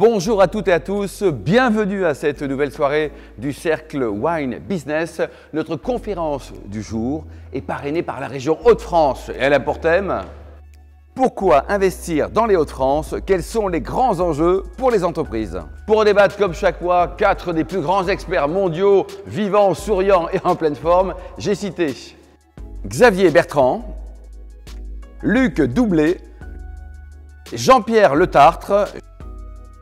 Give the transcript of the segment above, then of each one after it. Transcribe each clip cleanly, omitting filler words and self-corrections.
Bonjour à toutes et à tous, bienvenue à cette nouvelle soirée du Cercle Wine Business. Notre conférence du jour est parrainée par la région Hauts-de-France et elle a pour thème « Pourquoi investir dans les Hauts-de-France? Quels sont les grands enjeux pour les entreprises ?» Pour en débattre comme chaque mois, 4 des plus grands experts mondiaux, vivants, souriants et en pleine forme, j'ai cité Xavier Bertrand, Luc Doublé, Jean-Pierre Letartre,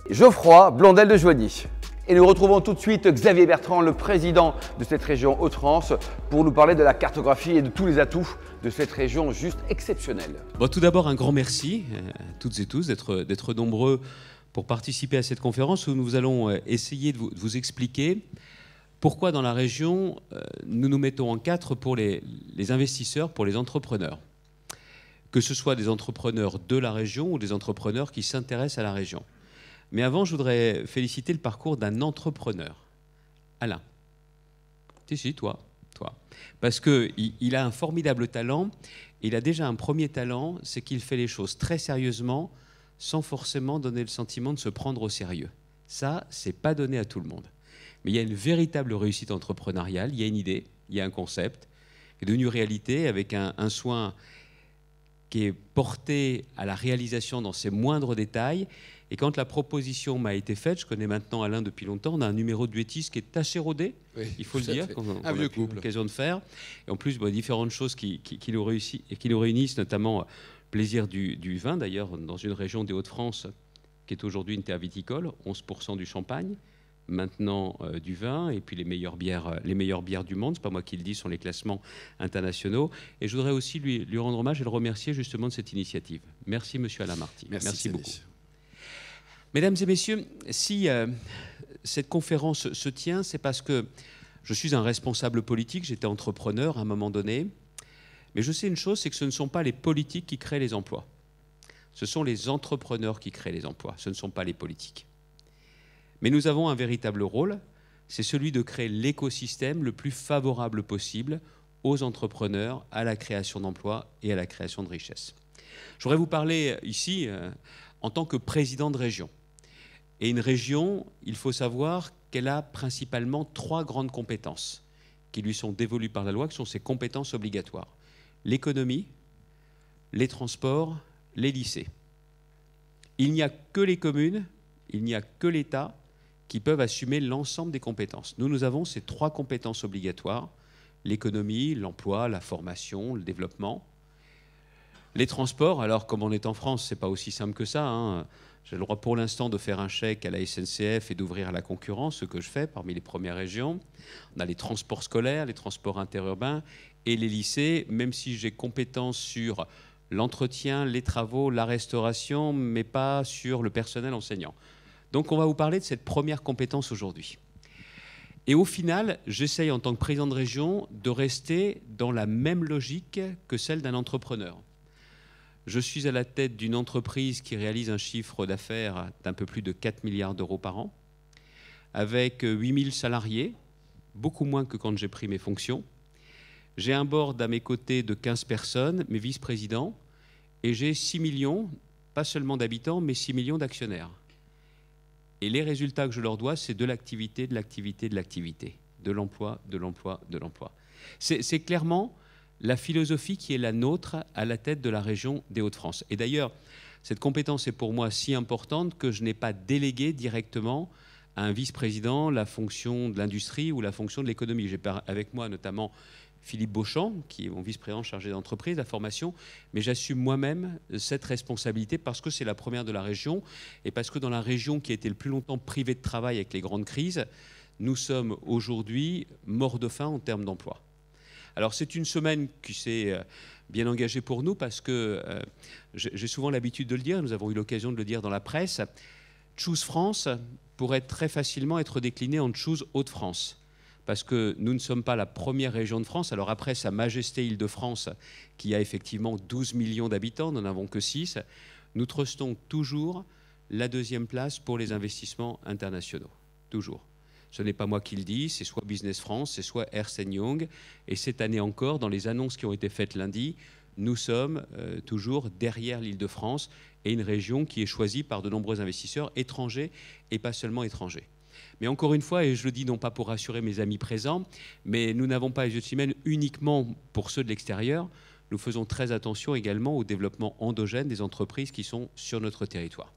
Geoffroy Blondel de Joigny. Et nous retrouvons tout de suite Xavier Bertrand, le président de cette région Hauts-de-France, pour nous parler de la cartographie et de tous les atouts de cette région juste exceptionnelle. Bon, tout d'abord, un grand merci à toutes et tous d'être nombreux pour participer à cette conférence où nous allons essayer de vous expliquer pourquoi dans la région nous nous mettons en quatre pour les investisseurs, pour les entrepreneurs. Que ce soit des entrepreneurs de la région ou des entrepreneurs qui s'intéressent à la région. Mais avant, je voudrais féliciter le parcours d'un entrepreneur. Alain. Si, toi. Parce qu'il a un formidable talent. Il a déjà un premier talent, c'est qu'il fait les choses très sérieusement, sans forcément donner le sentiment de se prendre au sérieux. Ça, c'est pas donné à tout le monde. Mais il y a une véritable réussite entrepreneuriale, il y a une idée, il y a un concept, qui est devenu réalité avec un soin qui est porté à la réalisation dans ses moindres détails. Et quand la proposition m'a été faite, je connais maintenant Alain depuis longtemps, on a un numéro de duettis qui est assez rodé, oui, il faut le dire, qu'on a eu l'occasion de faire. Et en plus, différentes choses qui nous réunissent, notamment le plaisir du vin, d'ailleurs, dans une région des Hauts-de-France qui est aujourd'hui une terre viticole, 11% du champagne, maintenant du vin, et puis les meilleures bières du monde, c'est pas moi qui le dis, sont les classements internationaux. Et je voudrais aussi lui rendre hommage et le remercier justement de cette initiative. Merci Monsieur Alain Marty. Merci beaucoup. Mesdames et messieurs, si cette conférence se tient, c'est parce que je suis un responsable politique, j'étais entrepreneur à un moment donné, mais je sais une chose, c'est que ce ne sont pas les politiques qui créent les emplois. Ce sont les entrepreneurs qui créent les emplois, ce ne sont pas les politiques. Mais nous avons un véritable rôle, c'est celui de créer l'écosystème le plus favorable possible aux entrepreneurs, à la création d'emplois et à la création de richesses. Je voudrais vous parler ici en tant que président de région. Et une région, il faut savoir qu'elle a principalement 3 grandes compétences qui lui sont dévolues par la loi, qui sont ses compétences obligatoires. L'économie, les transports, les lycées. Il n'y a que les communes, il n'y a que l'État qui peuvent assumer l'ensemble des compétences. Nous avons ces 3 compétences obligatoires, l'économie, l'emploi, la formation, le développement. Les transports, alors comme on est en France, c'est pas aussi simple que ça, hein. J'ai le droit pour l'instant de faire un chèque à la SNCF et d'ouvrir à la concurrence, ce que je fais parmi les premières régions. On a les transports scolaires, les transports interurbains et les lycées, même si j'ai compétence sur l'entretien, les travaux, la restauration, mais pas sur le personnel enseignant. Donc on va vous parler de cette première compétence aujourd'hui. Et au final, j'essaye en tant que président de région de rester dans la même logique que celle d'un entrepreneur. Je suis à la tête d'une entreprise qui réalise un chiffre d'affaires d'un peu plus de 4 milliards d'euros par an, avec 8000 salariés, beaucoup moins que quand j'ai pris mes fonctions. J'ai un board à mes côtés de 15 personnes, mes vice-présidents, et j'ai 6 millions, pas seulement d'habitants, mais 6 millions d'actionnaires. Et les résultats que je leur dois, c'est de l'activité, de l'activité, de l'activité, de l'emploi, de l'emploi, de l'emploi. C'est clairement la philosophie qui est la nôtre à la tête de la région des Hauts-de-France. Et d'ailleurs, cette compétence est pour moi si importante que je n'ai pas délégué directement à un vice-président la fonction de l'industrie ou la fonction de l'économie. J'ai avec moi notamment Philippe Beauchamp, qui est mon vice-président chargé d'entreprise, la formation, mais j'assume moi-même cette responsabilité parce que c'est la première de la région et parce que dans la région qui a été le plus longtemps privée de travail avec les grandes crises, nous sommes aujourd'hui morts de faim en termes d'emploi. Alors c'est une semaine qui s'est bien engagée pour nous parce que j'ai souvent l'habitude de le dire, nous avons eu l'occasion de le dire dans la presse, Choose France pourrait très facilement être décliné en Choose Hauts-de-France parce que nous ne sommes pas la première région de France. Alors après Sa Majesté Île-de-France qui a effectivement 12 millions d'habitants, nous n'en avons que 6, nous trustons toujours la 2e place pour les investissements internationaux, toujours. Ce n'est pas moi qui le dis, c'est soit Business France, c'est soit Ernst & Young. Et cette année encore, dans les annonces qui ont été faites lundi, nous sommes toujours derrière l'Île-de-France et une région qui est choisie par de nombreux investisseurs étrangers et pas seulement étrangers. Mais encore une fois, et je le dis non pas pour rassurer mes amis présents, mais nous n'avons pas les yeux de Siemens uniquement pour ceux de l'extérieur. Nous faisons très attention également au développement endogène des entreprises qui sont sur notre territoire.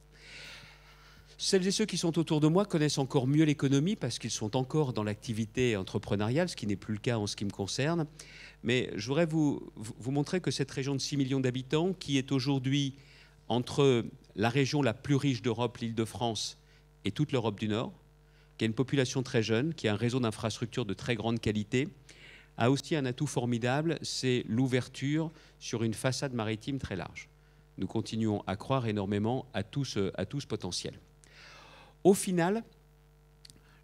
Celles et ceux qui sont autour de moi connaissent encore mieux l'économie parce qu'ils sont encore dans l'activité entrepreneuriale, ce qui n'est plus le cas en ce qui me concerne. Mais je voudrais vous montrer que cette région de 6 millions d'habitants, qui est aujourd'hui entre la région la plus riche d'Europe, l'Île-de-France, et toute l'Europe du Nord, qui a une population très jeune, qui a un réseau d'infrastructures de très grande qualité, a aussi un atout formidable, c'est l'ouverture sur une façade maritime très large. Nous continuons à croire énormément à tout ce potentiel. Au final,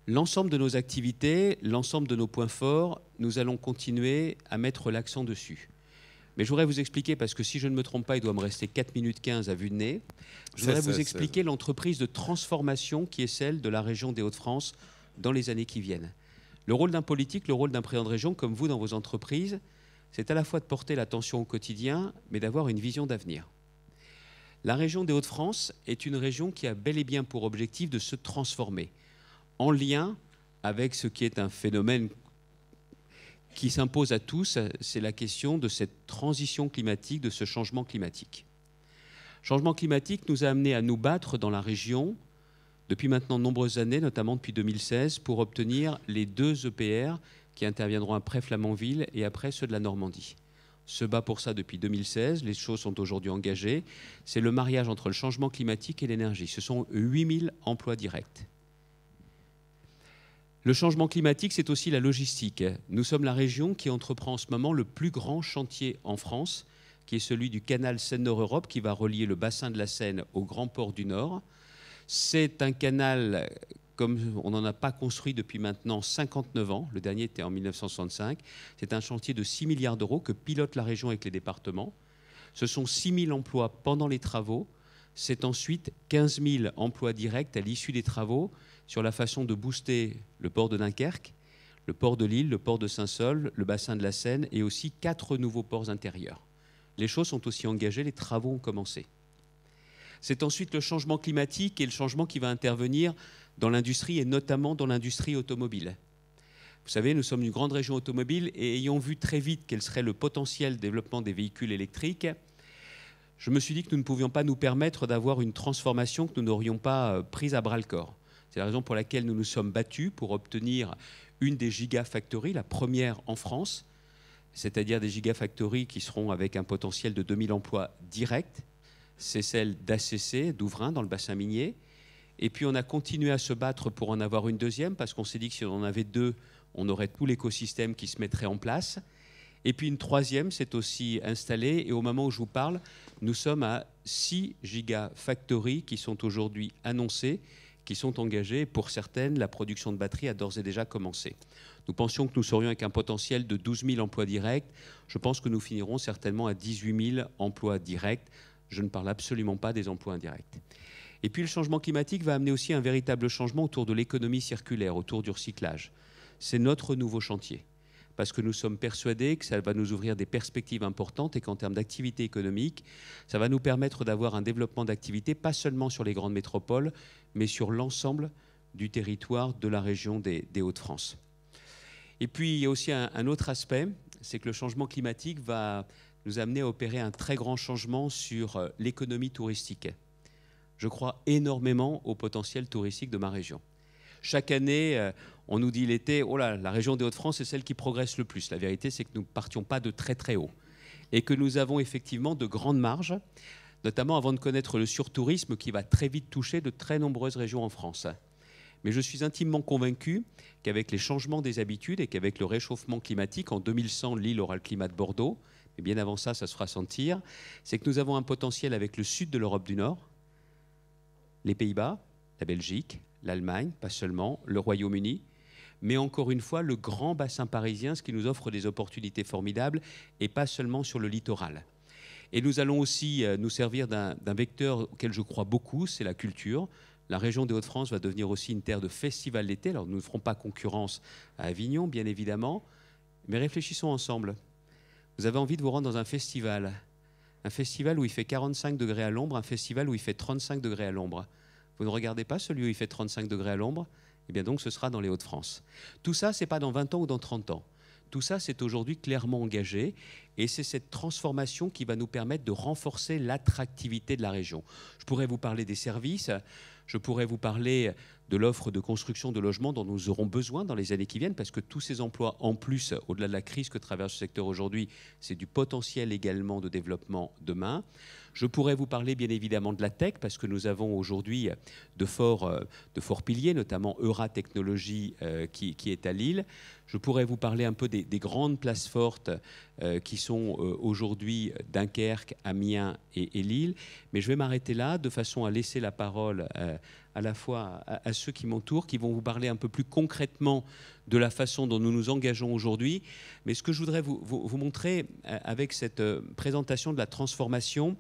l'ensemble de nos activités, l'ensemble de nos points forts, nous allons continuer à mettre l'accent dessus. Mais je voudrais vous expliquer, parce que si je ne me trompe pas, il doit me rester 4 minutes 15 à vue de nez, je voudrais vous expliquer l'entreprise de transformation qui est celle de la région des Hauts-de-France dans les années qui viennent. Le rôle d'un politique, le rôle d'un président de région, comme vous dans vos entreprises, c'est à la fois de porter l'attention au quotidien, mais d'avoir une vision d'avenir. La région des Hauts-de-France est une région qui a bel et bien pour objectif de se transformer, en lien avec ce qui est un phénomène qui s'impose à tous, c'est la question de cette transition climatique, de ce changement climatique. Le changement climatique nous a amenés à nous battre dans la région depuis maintenant de nombreuses années, notamment depuis 2016, pour obtenir les 2 EPR qui interviendront après Flamanville et après ceux de la Normandie. Se bat pour ça depuis 2016, les choses sont aujourd'hui engagées. C'est le mariage entre le changement climatique et l'énergie. Ce sont 8000 emplois directs. Le changement climatique, c'est aussi la logistique. Nous sommes la région qui entreprend en ce moment le plus grand chantier en France, qui est celui du canal Seine-Nord-Europe, qui va relier le bassin de la Seine au grand port du Nord. C'est un canal comme on n'en a pas construit depuis maintenant 59 ans, le dernier était en 1965, c'est un chantier de 6 milliards d'euros que pilote la région avec les départements. Ce sont 6 000 emplois pendant les travaux, c'est ensuite 15 000 emplois directs à l'issue des travaux sur la façon de booster le port de Dunkerque, le port de Lille, le port de Saint-Saulve, le bassin de la Seine et aussi 4 nouveaux ports intérieurs. Les choses sont aussi engagées, les travaux ont commencé. C'est ensuite le changement climatique et le changement qui va intervenir dans l'industrie et notamment dans l'industrie automobile. Vous savez, nous sommes une grande région automobile et ayant vu très vite quel serait le potentiel développement des véhicules électriques, je me suis dit que nous ne pouvions pas nous permettre d'avoir une transformation que nous n'aurions pas prise à bras-le-corps. C'est la raison pour laquelle nous nous sommes battus pour obtenir une des gigafactories, la première en France, c'est-à-dire des gigafactories qui seront avec un potentiel de 2000 emplois directs. C'est celle d'ACC, d'Ouvrin, dans le bassin minier. Et puis on a continué à se battre pour en avoir une deuxième, parce qu'on s'est dit que si on en avait 2, on aurait tout l'écosystème qui se mettrait en place. Et puis une troisième s'est aussi installée, et au moment où je vous parle, nous sommes à 6 gigafactories qui sont aujourd'hui annoncées, qui sont engagées. Pour certaines, la production de batteries a d'ores et déjà commencé. Nous pensions que nous serions avec un potentiel de 12 000 emplois directs. Je pense que nous finirons certainement à 18 000 emplois directs. Je ne parle absolument pas des emplois indirects. Et puis le changement climatique va amener aussi un véritable changement autour de l'économie circulaire, autour du recyclage. C'est notre nouveau chantier, parce que nous sommes persuadés que ça va nous ouvrir des perspectives importantes et qu'en termes d'activité économique, ça va nous permettre d'avoir un développement d'activité, pas seulement sur les grandes métropoles, mais sur l'ensemble du territoire de la région des Hauts-de-France. Et puis il y a aussi un autre aspect, c'est que le changement climatique va nous amener à opérer un très grand changement sur l'économie touristique. Je crois énormément au potentiel touristique de ma région. Chaque année, on nous dit l'été, oh là, la région des Hauts-de-France est celle qui progresse le plus. La vérité, c'est que nous ne partions pas de très très haut et que nous avons effectivement de grandes marges, notamment avant de connaître le surtourisme qui va très vite toucher de très nombreuses régions en France. Mais je suis intimement convaincu qu'avec les changements des habitudes et qu'avec le réchauffement climatique, en 2100, Lille aura le climat de Bordeaux, mais bien avant ça, ça se fera sentir, c'est que nous avons un potentiel avec le sud de l'Europe du Nord, les Pays-Bas, la Belgique, l'Allemagne, pas seulement, le Royaume-Uni, mais encore une fois, le grand bassin parisien, ce qui nous offre des opportunités formidables, et pas seulement sur le littoral. Et nous allons aussi nous servir d'un vecteur auquel je crois beaucoup, c'est la culture. La région des Hauts-de-France va devenir aussi une terre de festival d'été. Alors nous ne ferons pas concurrence à Avignon, bien évidemment, mais réfléchissons ensemble. Vous avez envie de vous rendre dans un festival Un festival où il fait 45 degrés à l'ombre, un festival où il fait 35 degrés à l'ombre. Vous ne regardez pas celui où il fait 35 degrés à l'ombre? Eh bien donc ce sera dans les Hauts-de-France. Tout ça, ce n'est pas dans 20 ans ou dans 30 ans. Tout ça, c'est aujourd'hui clairement engagé et c'est cette transformation qui va nous permettre de renforcer l'attractivité de la région. Je pourrais vous parler des services, je pourrais vous parler de l'offre de construction de logements dont nous aurons besoin dans les années qui viennent, parce que tous ces emplois, en plus, au-delà de la crise que traverse ce secteur aujourd'hui, c'est du potentiel également de développement demain. Je pourrais vous parler bien évidemment de la tech, parce que nous avons aujourd'hui de forts piliers, notamment Euratechnologies qui est à Lille. Je pourrais vous parler un peu des grandes places fortes qui sont aujourd'hui Dunkerque, Amiens et Lille. Mais je vais m'arrêter là de façon à laisser la parole à la fois à ceux qui m'entourent, qui vont vous parler un peu plus concrètement de la façon dont nous nous engageons aujourd'hui. Mais ce que je voudrais vous montrer avec cette présentation de la transformation,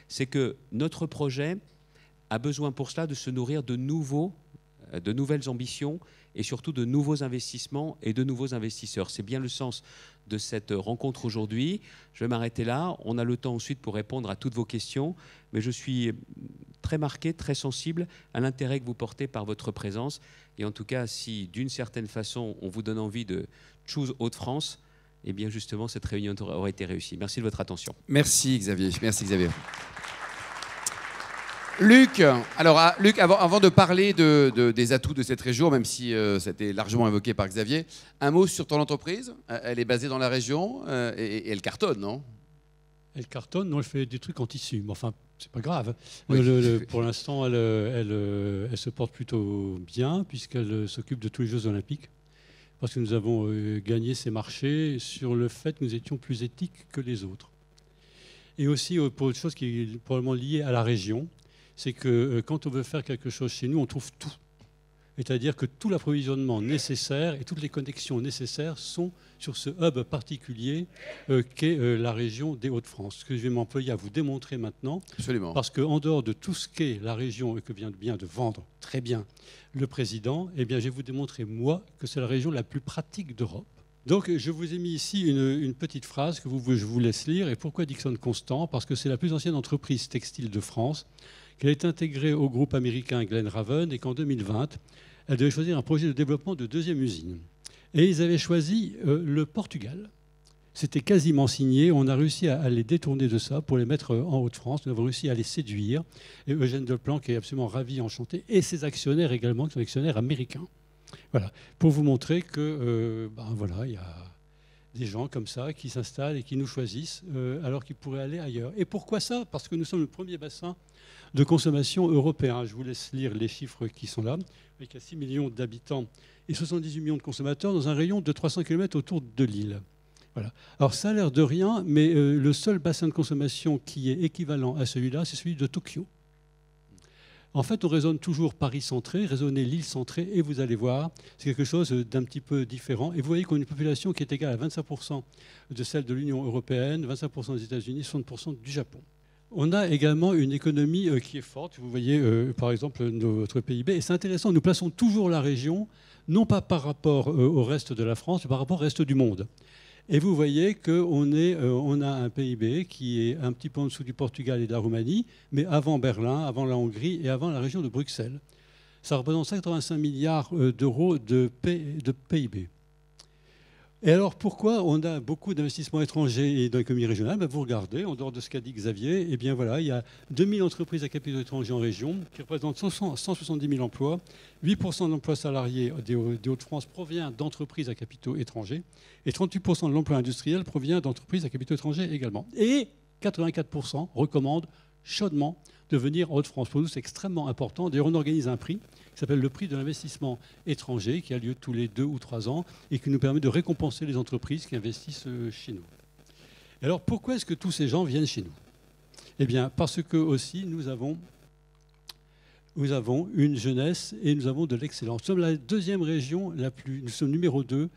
c'est que notre projet a besoin pour cela de se nourrir de nouvelles ambitions et surtout de nouveaux investissements et de nouveaux investisseurs. C'est bien le sens de cette rencontre aujourd'hui. Je vais m'arrêter là. On a le temps ensuite pour répondre à toutes vos questions, mais je suis très marqué, très sensible à l'intérêt que vous portez par votre présence. Et en tout cas, si d'une certaine façon, on vous donne envie de choose Hauts-de-France, eh bien justement, cette réunion aurait été réussie. Merci de votre attention. Merci Xavier. Merci Xavier. Luc, alors Luc, avant de parler des atouts de cette région, même si c'était largement évoqué par Xavier, un mot sur ton entreprise. Elle est basée dans la région et elle cartonne, non? Elle cartonne, non, elle fait des trucs en tissu, mais enfin, c'est pas grave. Oui. Pour l'instant, elle se porte plutôt bien, puisqu'elle s'occupe de tous les Jeux Olympiques, parce que nous avons gagné ces marchés sur le fait que nous étions plus éthiques que les autres. Et aussi pour autre chose qui est probablement liée à la région, c'est que quand on veut faire quelque chose chez nous, on trouve tout. C'est-à-dire que tout l'approvisionnement nécessaire et toutes les connexions nécessaires sont sur ce hub particulier qu'est la région des Hauts-de-France. Ce que je vais m'employer à vous démontrer maintenant. Absolument. Parce qu'en dehors de tout ce qu'est la région et que vient bien de vendre très bien le président, eh bien, je vais vous démontrer, moi, que c'est la région la plus pratique d'Europe. Donc, je vous ai mis ici une petite phrase que je vous laisse lire. Et pourquoi Dixon Constant? Parce que c'est la plus ancienne entreprise textile de France, qu'elle est intégrée au groupe américain Glen Raven et qu'en 2020, elle devait choisir un projet de développement de deuxième usine. Et ils avaient choisi le Portugal. C'était quasiment signé. On a réussi à les détourner de ça pour les mettre en Hauts-de-France. Nous avons réussi à les séduire. Et Eugène Delplan, qui est absolument ravi, enchanté, et ses actionnaires également, qui sont actionnaires américains. Voilà, pour vous montrer que voilà, il y a des gens comme ça qui s'installent et qui nous choisissent alors qu'ils pourraient aller ailleurs. Et pourquoi ça? Parce que nous sommes le premier bassin de consommation européen. Je vous laisse lire les chiffres qui sont là. Avec 6 millions d'habitants et 78 millions de consommateurs dans un rayon de 300 km autour de Lille. Voilà. Alors ça a l'air de rien, mais le seul bassin de consommation qui est équivalent à celui-là, c'est celui de Tokyo. En fait, on raisonne toujours Paris-centré, raisonnez Lille-centré, et vous allez voir, c'est quelque chose d'un petit peu différent. Et vous voyez qu'on a une population qui est égale à 25% de celle de l'Union européenne, 25% des États-Unis, 60% du Japon. On a également une économie qui est forte. Vous voyez, par exemple, notre PIB. Et c'est intéressant, nous plaçons toujours la région, non pas par rapport au reste de la France, mais par rapport au reste du monde. Et vous voyez qu'on a un PIB qui est un petit peu en dessous du Portugal et de la Roumanie, mais avant Berlin, avant la Hongrie et avant la région de Bruxelles. Ça représente 85 milliards d'euros de PIB. Et alors, pourquoi on a beaucoup d'investissements étrangers et dans l'économie régionale? Vous regardez, en dehors de ce qu'a dit Xavier, eh bien voilà, il y a 2000 entreprises à capitaux étrangers en région qui représentent 170 000 emplois. 8% de l'emploi salarié des Hauts-de-France provient d'entreprises à capitaux étrangers et 38% de l'emploi industriel provient d'entreprises à capitaux étrangers également. Et 84% recommandent chaudement de venir en Hauts-de-France. Pour nous, c'est extrêmement important. D'ailleurs, on organise un prix qui s'appelle le prix de l'investissement étranger, qui a lieu tous les 2 ou 3 ans et qui nous permet de récompenser les entreprises qui investissent chez nous. Et alors, pourquoi est-ce que tous ces gens viennent chez nous? Eh bien, parce que aussi, nous avons une jeunesse et nous avons de l'excellence. Nous sommes la deuxième région nous sommes numéro 2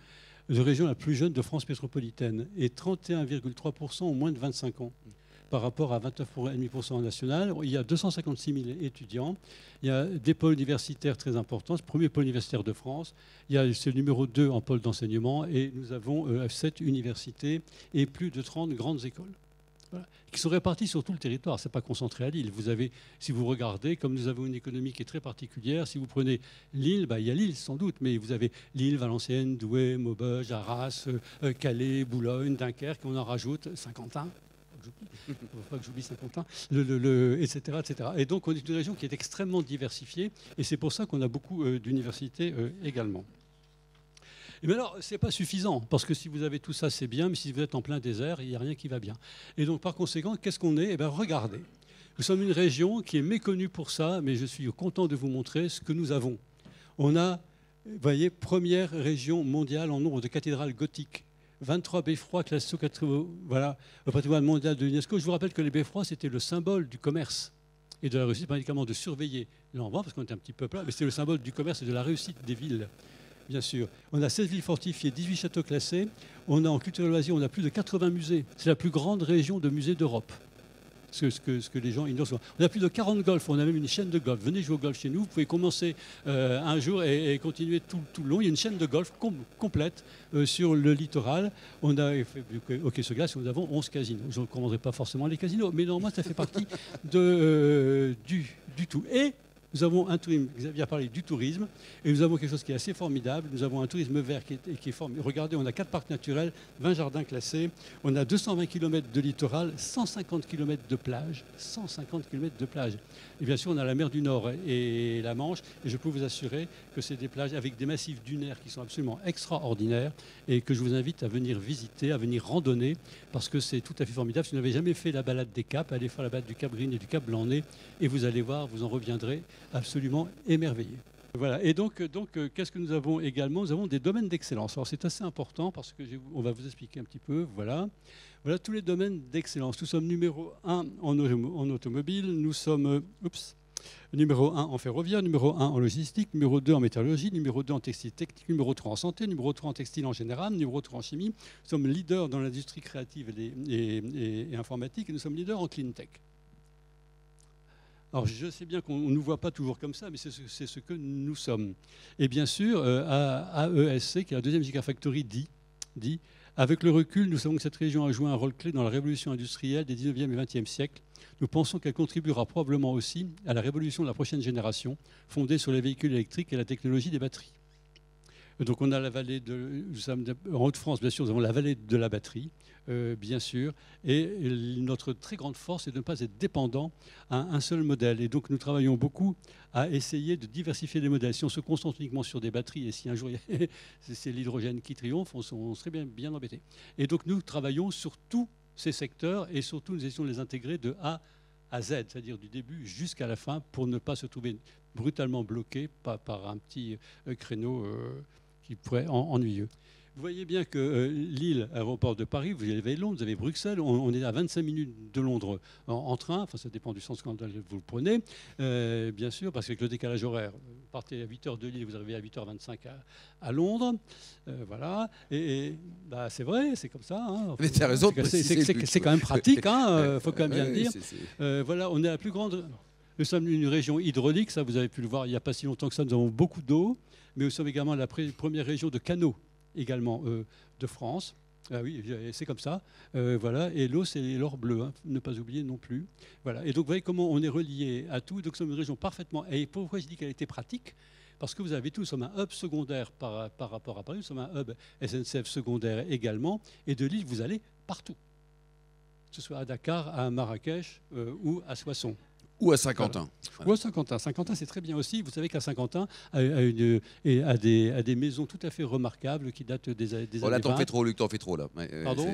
de région la plus jeune de France métropolitaine et 31,3% ont moins de 25 ans. Par rapport à 29,5% national. Il y a 256 000 étudiants. Il y a des pôles universitaires très importants. C'est le premier pôle universitaire de France. C'est le numéro 2 en pôle d'enseignement. Et nous avons 7 universités et plus de 30 grandes écoles. voilà, qui sont répartis sur tout le territoire. Ce n'est pas concentré à Lille. Vous avez, si vous regardez, comme nous avons une économie qui est très particulière, si vous prenez Lille, il y a Lille sans doute, mais vous avez Lille, Valenciennes, Douai, Maubeuge, Arras, Calais, Boulogne, Dunkerque, on en rajoute, Saint-Quentin. Il ne faut pas que j'oublie Saint-Quentin, etc., etc. Et donc, on est une région qui est extrêmement diversifiée, et c'est pour ça qu'on a beaucoup d'universités également. Et bien alors, ce n'est pas suffisant, parce que si vous avez tout ça, c'est bien, mais si vous êtes en plein désert, il n'y a rien qui va bien. Et donc, par conséquent, qu'est-ce qu'on est? Eh bien, regardez. Nous sommes une région qui est méconnue pour ça, mais je suis content de vous montrer ce que nous avons. On a, vous voyez, première région mondiale en nombre de cathédrales gothiques. 23 beffrois classés au patrimoine mondial de l'UNESCO. Je vous rappelle que les beffrois, c'était le symbole du commerce et de la réussite, pas uniquement de surveiller l'endroit, parce qu'on était un petit peu plat, mais c'est le symbole du commerce et de la réussite des villes, bien sûr. On a 16 villes fortifiées, 18 châteaux classés. On a en culture et loisirs, on a plus de 80 musées. C'est la plus grande région de musées d'Europe. Ce que les gens ignorent souvent. On a plus de 40 golfs, on a même une chaîne de golf. Venez jouer au golf chez nous, vous pouvez commencer un jour et continuer tout le long. Il y a une chaîne de golf complète sur le littoral. On a au Quai sur Glace, nous avons 11 casinos. Je ne recommanderais pas forcément les casinos, mais normalement ça fait partie du tout. Et nous avons un tourisme, Xavier a parlé du tourisme, et nous avons quelque chose qui est assez formidable. Nous avons un tourisme vert qui est formidable. Regardez, on a 4 parcs naturels, 20 jardins classés, on a 220 km de littoral, 150 km de plage, 150 km de plage. Et bien sûr, on a la mer du Nord et la Manche, et je peux vous assurer que c'est des plages avec des massifs dunaires qui sont absolument extraordinaires, et que je vous invite à venir visiter, à venir randonner, parce que c'est tout à fait formidable. Si vous n'avez jamais fait la balade des Caps, allez faire la balade du Cap Green et du Cap Blanc-Nez, et vous allez voir, vous en reviendrez absolument émerveillé. Voilà. Et donc qu'est-ce que nous avons également? Nous avons des domaines d'excellence. Alors c'est assez important parce que on va vous expliquer un petit peu. Voilà tous les domaines d'excellence. Nous sommes numéro 1 en automobile, nous sommes numéro 1 en ferroviaire, numéro 1 en logistique, numéro 2 en météorologie, numéro 2 en textile technique, numéro 3 en santé, numéro 3 en textile en général, numéro 3 en chimie. Nous sommes leaders dans l'industrie créative et informatique, et nous sommes leaders en clean tech. Alors, je sais bien qu'on ne nous voit pas toujours comme ça, mais c'est ce que nous sommes. Et bien sûr, AESC, qui est la deuxième Gigafactory, dit avec le recul, nous savons que cette région a joué un rôle clé dans la révolution industrielle des 19e et 20e siècles. Nous pensons qu'elle contribuera probablement aussi à la révolution de la prochaine génération, fondée sur les véhicules électriques et la technologie des batteries. Donc on a la vallée en Haute-France, bien sûr, nous avons la vallée de la batterie, bien sûr, et notre très grande force est de ne pas être dépendant à un seul modèle. Et donc nous travaillons beaucoup à essayer de diversifier les modèles. Si on se concentre uniquement sur des batteries, et si un jour c'est l'hydrogène qui triomphe, on serait bien embêté. Et donc nous travaillons sur tous ces secteurs, et surtout nous essayons de les intégrer de A à Z, c'est-à-dire du début jusqu'à la fin, pour ne pas se trouver brutalement bloqué par un petit créneau qui pourrait être ennuyeux. Vous voyez bien que Lille, aéroport de Paris, vous avez Londres, vous avez Bruxelles, on est à 25 minutes de Londres en train, enfin ça dépend du sens quand vous le prenez, bien sûr, parce qu'avec le décalage horaire, vous partez à 8h de Lille, vous arrivez à 8h25 à Londres, voilà, et bah, c'est vrai, c'est comme ça. Hein. Mais tu as raison de préciser. C'est quand même pratique, il faut quand même bien le dire. Voilà, on est la plus grande... Nous sommes une région hydraulique, ça vous avez pu le voir il n'y a pas si longtemps que ça, nous avons beaucoup d'eau, mais nous sommes également la première région de canaux également de France. Ah oui, c'est comme ça. Voilà. Et l'eau, c'est l'or bleu, hein, ne pas oublier non plus. Voilà. Et donc, vous voyez comment on est relié à tout. Donc, nous sommes une région parfaitement... Et pourquoi je dis qu'elle était pratique? Parce que vous avez tout. Nous sommes un hub secondaire par rapport à Paris. Nous sommes un hub SNCF secondaire également. Et de Lille, vous allez partout. Que ce soit à Dakar, à Marrakech ou à Soissons. Ou à Saint-Quentin. Voilà. Ou à Saint-Quentin. Saint-Quentin, c'est très bien aussi. Vous savez qu'à Saint-Quentin, a des maisons tout à fait remarquables qui datent des années 20. Là, t'en fais trop, Luc, t'en fais trop, là. Pardon?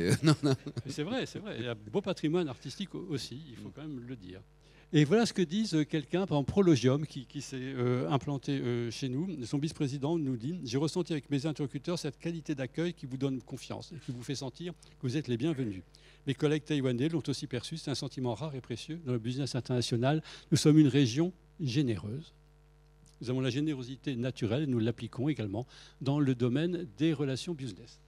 C'est vrai. Il y a un beau patrimoine artistique aussi, il faut quand même le dire. Et voilà ce que disent quelqu'un, par exemple Prologium, qui s'est implanté chez nous. Son vice-président nous dit « J'ai ressenti avec mes interlocuteurs cette qualité d'accueil qui vous donne confiance et qui vous fait sentir que vous êtes les bienvenus. Mes collègues taïwanais l'ont aussi perçu, c'est un sentiment rare et précieux dans le business international. Nous sommes une région généreuse. Nous avons la générosité naturelle et nous l'appliquons également dans le domaine des relations business. »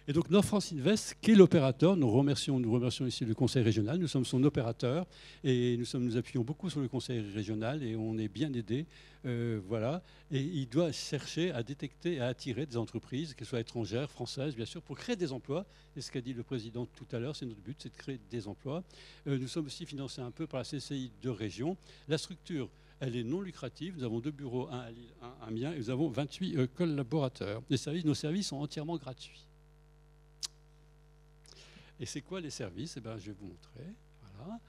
Et donc Nord France Invest, qui est l'opérateur, nous remercions ici le conseil régional, nous sommes son opérateur et nous appuyons beaucoup sur le conseil régional et on est bien aidé. Voilà. Et il doit chercher à détecter et à attirer des entreprises, qu'elles soient étrangères, françaises, bien sûr, pour créer des emplois. Et ce qu'a dit le président tout à l'heure, c'est notre but, c'est de créer des emplois. Nous sommes aussi financés un peu par la CCI de région. La structure, elle est non lucrative. Nous avons 2 bureaux, un à Lille, un à Amiens, et nous avons 28 collaborateurs. Nos services sont entièrement gratuits. Et c'est quoi les services? Eh bien, je vais vous montrer. Voilà.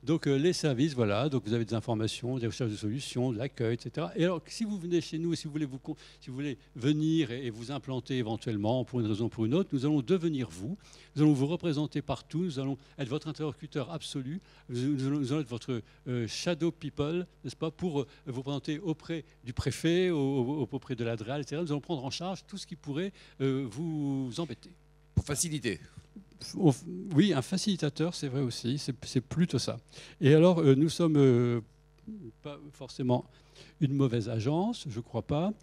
Donc les services, voilà, donc vous avez des informations, des recherches de solutions, de l'accueil, etc. Et alors, si vous venez chez nous, si vous voulez venir et vous implanter éventuellement pour une raison ou pour une autre, nous allons devenir vous. Nous allons vous représenter partout. Nous allons être votre interlocuteur absolu. Nous allons être votre shadow people, n'est-ce pas, pour vous présenter auprès du préfet, auprès de l'ADREAL, etc. Nous allons prendre en charge tout ce qui pourrait vous embêter. Pour faciliter. Oui, un facilitateur, c'est vrai aussi, c'est plutôt ça. Et alors, nous sommes pas forcément une mauvaise agence, je ne crois pas,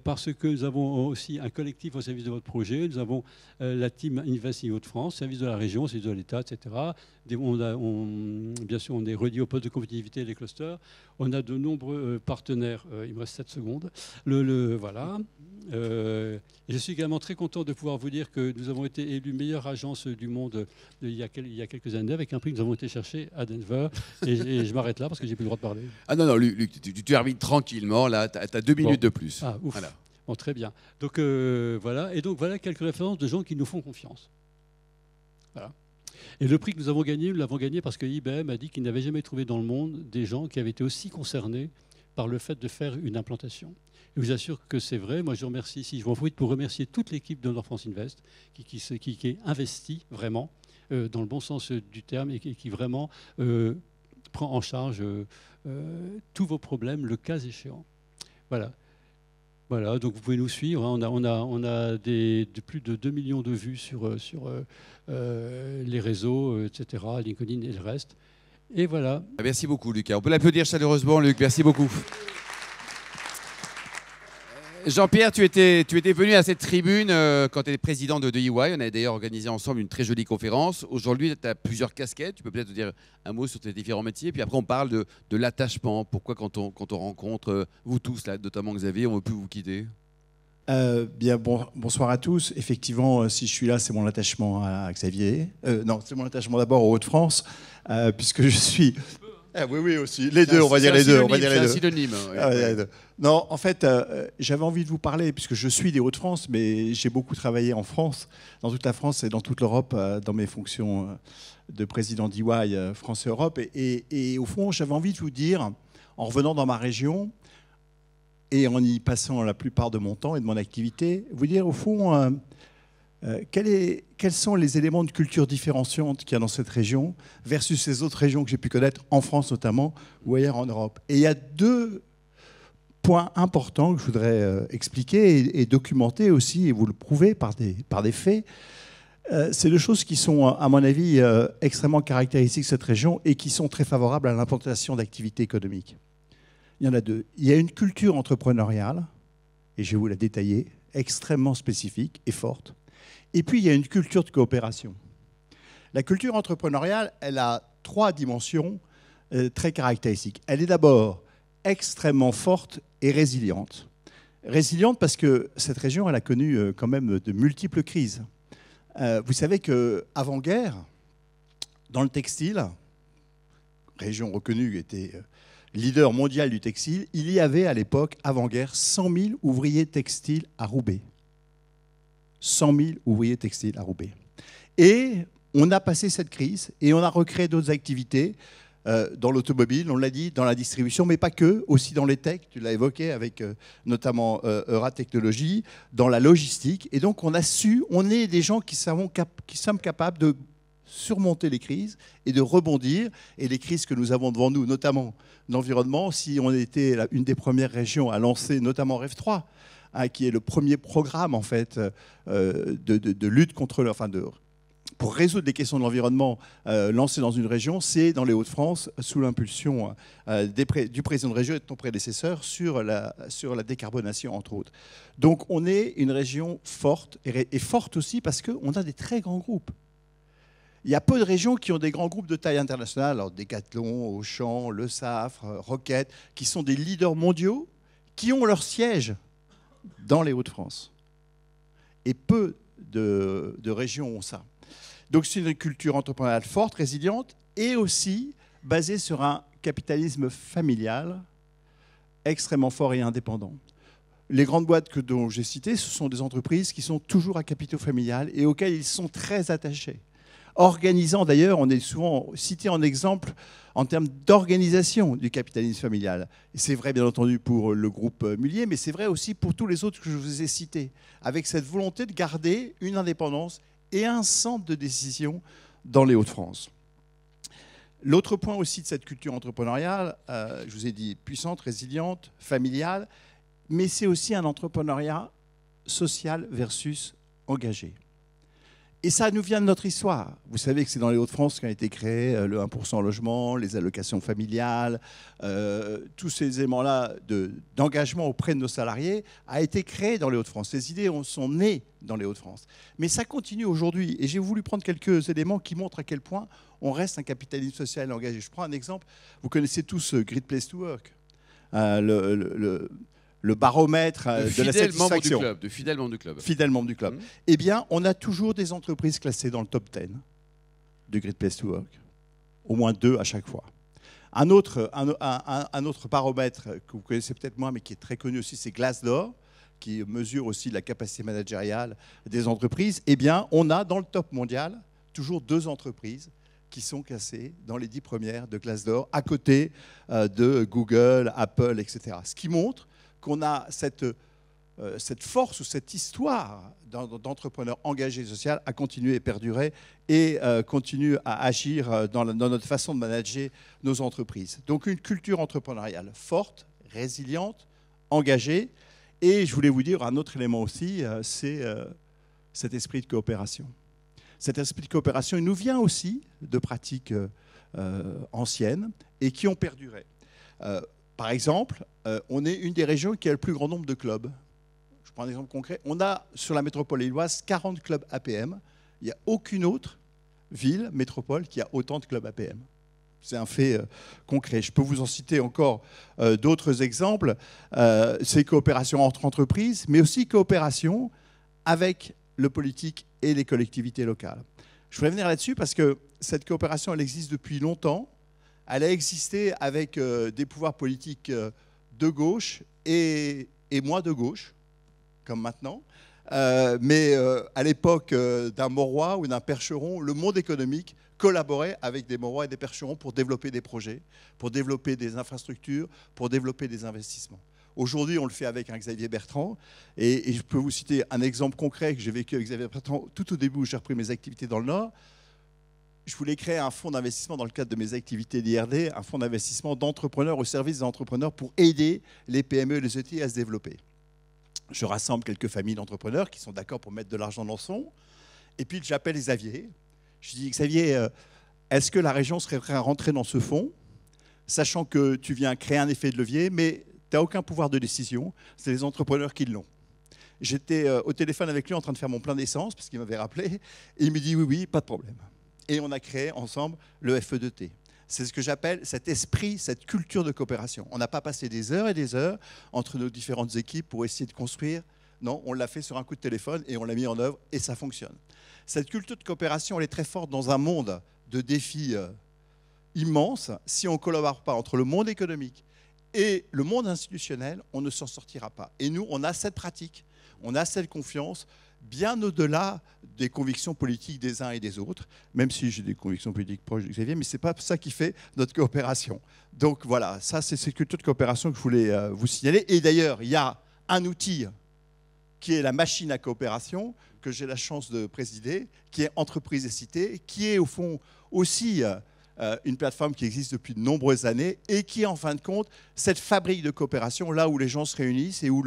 parce que nous avons aussi un collectif au service de votre projet. Nous avons la team Invest Hauts-de-France, service de la région, service de l'État, etc. Bien sûr, on est relié au pôle de compétitivité et les clusters. On a de nombreux partenaires. Il me reste 7 secondes. Voilà. Je suis également très content de pouvoir vous dire que nous avons été élus meilleure agence du monde il y a quelques années, avec un prix que nous avons été chercher à Denver. Et je m'arrête là parce que j'ai plus le droit de parler. Ah non, Luc, tu termines tranquillement, là, tu as 2 minutes de plus. Ah, ouf. Voilà. Bon, très bien. Donc voilà. Et donc voilà quelques références de gens qui nous font confiance. Voilà. Et le prix que nous l'avons gagné parce que IBM a dit qu'il n'avait jamais trouvé dans le monde des gens qui avaient été aussi concernés par le fait de faire une implantation. Je vous assure que c'est vrai. Moi, je remercie ici, je m'en profite pour remercier toute l'équipe de Nord France Invest qui est investie vraiment dans le bon sens du terme et qui vraiment prend en charge tous vos problèmes, le cas échéant. Voilà. Voilà, donc vous pouvez nous suivre. Hein. On a plus de 2 millions de vues sur les réseaux, etc., LinkedIn et le reste. Et voilà. Merci beaucoup, Lucas. On peut l'applaudir chaleureusement, Luc. Merci beaucoup. Jean-Pierre, tu étais venu à cette tribune quand tu étais président de EY. On a d'ailleurs organisé ensemble une très jolie conférence. Aujourd'hui, tu as plusieurs casquettes. Tu peux peut-être dire un mot sur tes différents métiers. Puis après, on parle de l'attachement. Pourquoi quand on rencontre vous tous, là, notamment Xavier, on ne veut plus vous quitter? Bonsoir à tous. Effectivement, si je suis là, c'est mon attachement à Xavier. Non, c'est mon attachement d'abord aux Hauts-de-France, puisque je suis... Ah, oui, aussi. Les deux, on va dire les deux. C'est un synonyme. Non, en fait, j'avais envie de vous parler, puisque je suis des Hauts-de-France, mais j'ai beaucoup travaillé en France, dans toute la France et dans toute l'Europe, dans mes fonctions de président d'EY France et Europe. Et au fond, j'avais envie de vous dire, en revenant dans ma région, et en y passant la plupart de mon temps et de mon activité, vous dire au fond quels sont les éléments de culture différenciante qu'il y a dans cette région versus les autres régions que j'ai pu connaître, en France notamment, ou ailleurs en Europe. Et il y a 2 points importants que je voudrais expliquer et documenter aussi, et vous le prouvez par des faits. C'est 2 choses qui sont, à mon avis, extrêmement caractéristiques de cette région et qui sont très favorables à l'implantation d'activités économiques. Il y en a 2. Il y a une culture entrepreneuriale, et je vais vous la détailler, extrêmement spécifique et forte. Et puis, il y a une culture de coopération. La culture entrepreneuriale, elle a 3 dimensions très caractéristiques. Elle est d'abord extrêmement forte et résiliente. Résiliente parce que cette région, elle a connu quand même de multiples crises. Vous savez qu'avant-guerre, dans le textile, région reconnue était leader mondial du textile, il y avait à l'époque, avant-guerre, 100 000 ouvriers textiles à Roubaix. 100 000 ouvriers textiles à Roubaix. Et on a passé cette crise et on a recréé d'autres activités dans l'automobile, on l'a dit, dans la distribution, mais pas que, aussi dans les techs, tu l'as évoqué avec notamment Euratechnologies, dans la logistique. Et donc on est des gens qui sommes capables de surmonter les crises et de rebondir. Et les crises que nous avons devant nous, notamment l'environnement, si on était une des premières régions à lancer notamment REV 3, qui est le premier programme en fait de lutte contre, pour résoudre les questions de l'environnement lancées dans une région, c'est dans les Hauts-de-France, sous l'impulsion du président de région et de ton prédécesseur sur la décarbonation, entre autres. Donc on est une région forte, et forte aussi parce qu'on a des très grands groupes. Il y a peu de régions qui ont des grands groupes de taille internationale, alors Decathlon, Auchan, Le Safre, Roquette, qui sont des leaders mondiaux, qui ont leur siège dans les Hauts-de-France. Et peu de régions ont ça. Donc c'est une culture entrepreneuriale forte, résiliente, et aussi basée sur un capitalisme familial extrêmement fort et indépendant. Les grandes boîtes dont j'ai citées, ce sont des entreprises qui sont toujours à capitaux familial et auxquelles ils sont très attachés. Organisant d'ailleurs, on est souvent cité en exemple en termes d'organisation du capitalisme familial. Et c'est vrai bien entendu pour le groupe Mulliez, mais c'est vrai aussi pour tous les autres que je vous ai cités, avec cette volonté de garder une indépendance et un centre de décision dans les Hauts-de-France. L'autre point aussi de cette culture entrepreneuriale, je vous ai dit puissante, résiliente, familiale, mais c'est aussi un entrepreneuriat social versus engagé. Et ça nous vient de notre histoire. Vous savez que c'est dans les Hauts-de-France qu'a été créé le 1% logement, les allocations familiales, tous ces éléments-là d'engagement auprès de nos salariés a été créé dans les Hauts-de-France. Ces idées sont nées dans les Hauts-de-France. Mais ça continue aujourd'hui. Et j'ai voulu prendre quelques éléments qui montrent à quel point on reste un capitalisme social engagé. Je prends un exemple. Vous connaissez tous Great Place to Work. Le baromètre de la satisfaction. De fidèles membres du club. Fidèles membres du club. Eh bien, on a toujours des entreprises classées dans le top 10 du Great Place to Work. Au moins 2 à chaque fois. Un autre baromètre que vous connaissez peut-être moins, mais qui est très connu aussi, c'est Glassdoor, qui mesure aussi la capacité managériale des entreprises. Eh bien, on a dans le top mondial toujours 2 entreprises qui sont classées dans les 10 premières de Glassdoor, à côté de Google, Apple, etc. Ce qui montre qu'on a cette force ou cette histoire d'entrepreneurs engagés sociaux à continuer et perdurer et continue à agir dans notre façon de manager nos entreprises. Donc une culture entrepreneuriale forte, résiliente, engagée. Et je voulais vous dire un autre élément aussi, c'est cet esprit de coopération. Cet esprit de coopération, il nous vient aussi de pratiques anciennes et qui ont perduré. Par exemple, on est une des régions qui a le plus grand nombre de clubs. Je prends un exemple concret. On a, sur la métropole lilloise, 40 clubs APM. Il n'y a aucune autre ville, métropole, qui a autant de clubs APM. C'est un fait concret. Je peux vous en citer encore d'autres exemples. C'est coopération entre entreprises, mais aussi coopération avec le politique et les collectivités locales. Je voudrais venir là-dessus parce que cette coopération, elle existe depuis longtemps. Elle a existé avec des pouvoirs politiques de gauche et moins de gauche, comme maintenant. Mais à l'époque d'un Mauroy ou d'un Percheron, le monde économique collaborait avec des Mauroy et des Percherons pour développer des projets, pour développer des infrastructures, pour développer des investissements. Aujourd'hui, on le fait avec un Xavier Bertrand. Et je peux vous citer un exemple concret que j'ai vécu avec Xavier Bertrand tout au début où j'ai repris mes activités dans le Nord. Je voulais créer un fonds d'investissement dans le cadre de mes activités d'IRD, un fonds d'investissement d'entrepreneurs au service des entrepreneurs pour aider les PME et les ETI à se développer. Je rassemble quelques familles d'entrepreneurs qui sont d'accord pour mettre de l'argent dans le fonds. Et puis j'appelle Xavier. Je dis, Xavier, est-ce que la région serait prête à rentrer dans ce fonds, sachant que tu viens créer un effet de levier, mais tu n'as aucun pouvoir de décision, c'est les entrepreneurs qui l'ont. J'étais au téléphone avec lui en train de faire mon plein d'essence, parce qu'il m'avait rappelé, et il me dit oui, pas de problème. Et on a créé ensemble le FE2T. C'est ce que j'appelle cet esprit, cette culture de coopération. On n'a pas passé des heures et des heures entre nos différentes équipes pour essayer de construire. Non, on l'a fait sur un coup de téléphone et on l'a mis en œuvre et ça fonctionne. Cette culture de coopération, elle est très forte dans un monde de défis immenses. Si on ne collabore pas entre le monde économique et le monde institutionnel, on ne s'en sortira pas. Et nous, on a cette pratique, on a cette confiance, bien au-delà des convictions politiques des uns et des autres, même si j'ai des convictions politiques proches de Xavier, mais ce n'est pas ça qui fait notre coopération. Donc voilà, ça c'est cette culture de coopération que je voulais vous signaler. Et d'ailleurs, il y a un outil qui est la machine à coopération, que j'ai la chance de présider, qui est Entreprises et Cités, qui est au fond aussi une plateforme qui existe depuis de nombreuses années et qui est en fin de compte cette fabrique de coopération, là où les gens se réunissent et où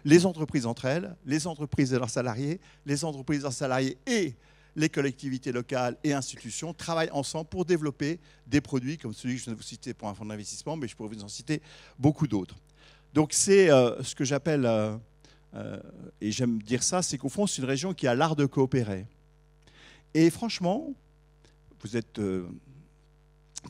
les entreprises entre elles, les entreprises et leurs salariés, les entreprises et leurs salariés et les collectivités locales et institutions travaillent ensemble pour développer des produits comme celui que je viens de vous citer pour un fonds d'investissement, mais je pourrais vous en citer beaucoup d'autres. Donc c'est ce que j'appelle, et j'aime dire ça, c'est qu'au fond c'est une région qui a l'art de coopérer. Et franchement, vous êtes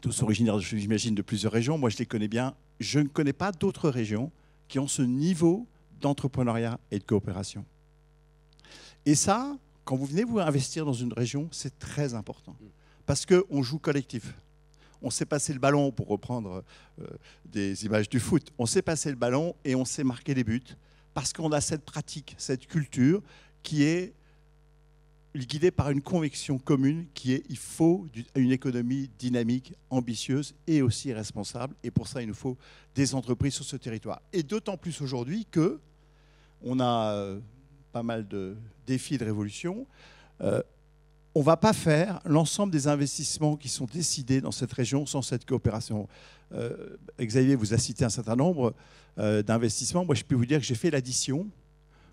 tous originaires, j'imagine, de plusieurs régions, moi je les connais bien, je ne connais pas d'autres régions qui ont ce niveau d'entrepreneuriat et de coopération. Et ça, quand vous venez vous investir dans une région, c'est très important. Parce qu'on joue collectif. On sait passer le ballon, pour reprendre des images du foot. On sait passer le ballon et on sait marquer des buts. Parce qu'on a cette pratique, cette culture qui est guidée par une conviction commune qui est il faut une économie dynamique, ambitieuse et aussi responsable. Et pour ça, il nous faut des entreprises sur ce territoire. Et d'autant plus aujourd'hui qu'on a pas mal de défis de révolution. On ne va pas faire l'ensemble des investissements qui sont décidés dans cette région sans cette coopération. Xavier vous a cité un certain nombre d'investissements. Moi, je peux vous dire que j'ai fait l'addition.